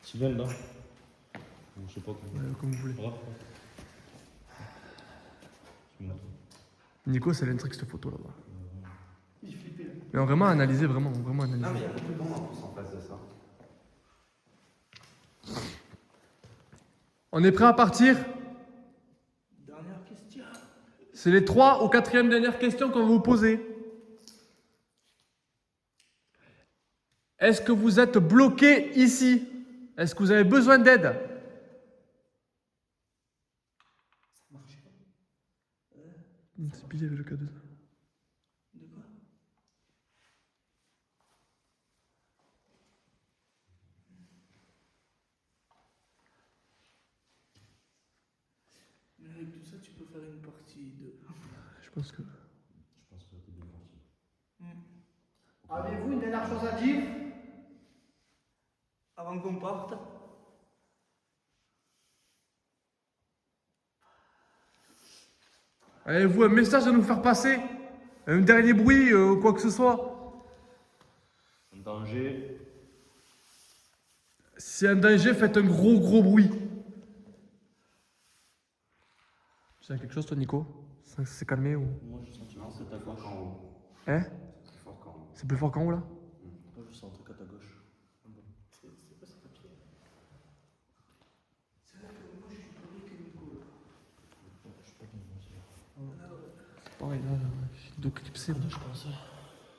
Speaker 7: Sylvain, là. Ou je sais pas comment.
Speaker 1: comme vous voulez.
Speaker 7: Voilà. Je me montre.
Speaker 1: Nico, ça l'intrigue cette photo là-bas. Mais on a vraiment analysé, vraiment analysé.
Speaker 3: Non, mais il y a beaucoup de monde en plus en face de ça.
Speaker 1: On est prêt à partir?
Speaker 6: Dernière question.
Speaker 1: C'est les 3 ou 4e dernières questions qu'on va vous poser. Est-ce que vous êtes bloqué ici? Est-ce que vous avez besoin d'aide? C'est pile le cas de ça.
Speaker 6: De quoi? Mais avec tout ça, tu peux faire une partie de.
Speaker 1: Je pense que...
Speaker 7: t'es bien parti.
Speaker 2: Avez-vous une dernière chose à dire?
Speaker 6: Avant qu'on parte.
Speaker 1: Avez-vous un message à nous faire passer? Un dernier bruit ou quoi que ce soit?
Speaker 4: Un danger.
Speaker 1: Si y a un danger, faites un gros bruit. Tu sais quelque chose toi Nico? Ça s'est calmé ou?
Speaker 7: Moi, je sens
Speaker 3: Non, c'est plus fort qu'en haut.
Speaker 1: Hein?
Speaker 3: C'est plus fort qu'en haut.
Speaker 1: C'est plus fort qu'en haut là?
Speaker 7: Moi, je sens un truc à ta gauche.
Speaker 6: C'est quoi ce papier? C'est vrai que moi je suis plus que Nico.
Speaker 7: Je sais pas comment c'est.
Speaker 1: Pareil là, de clipser.
Speaker 7: Je pense.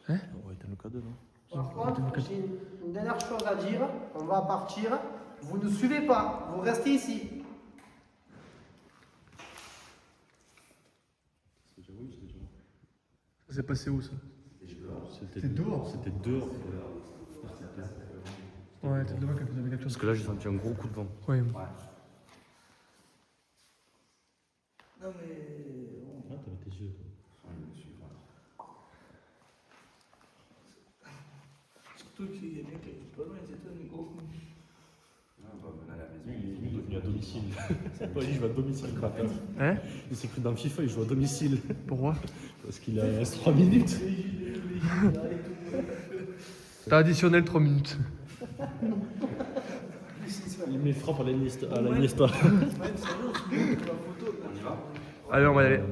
Speaker 1: Hein?
Speaker 7: Ouais, t'as le cadeau, non?
Speaker 2: Par contre, j'ai une dernière chose à dire. On va partir. Vous ne suivez pas. Vous restez ici.
Speaker 7: C'était déjà où? C'était déjà où?
Speaker 1: Ça s'est passé où ça?
Speaker 7: C'était
Speaker 1: dehors.
Speaker 7: C'était dehors.
Speaker 1: Ouais, t'es devant quand vous avez quelque chose.
Speaker 7: Parce que là, j'ai senti un gros coup de vent.
Speaker 1: Ouais.
Speaker 6: Non mais.
Speaker 7: Ah, t'avais tes yeux, toi.
Speaker 6: Surtout qu'il y a bien qui est pas loin, c'est toi Nico.
Speaker 3: On va venir à la maison.
Speaker 7: Lui, il est devenu à domicile. C'est pas lui, il joue à domicile, le matin.
Speaker 1: Hein?
Speaker 7: Il s'est cru dans FIFA, il joue à domicile.
Speaker 1: Pourquoi?
Speaker 7: Parce qu'il a 3 minutes.
Speaker 1: T'as additionnel 3 minutes.
Speaker 7: Il met frappe à la Iniesta.
Speaker 3: On y va?
Speaker 1: Allez, on va y aller.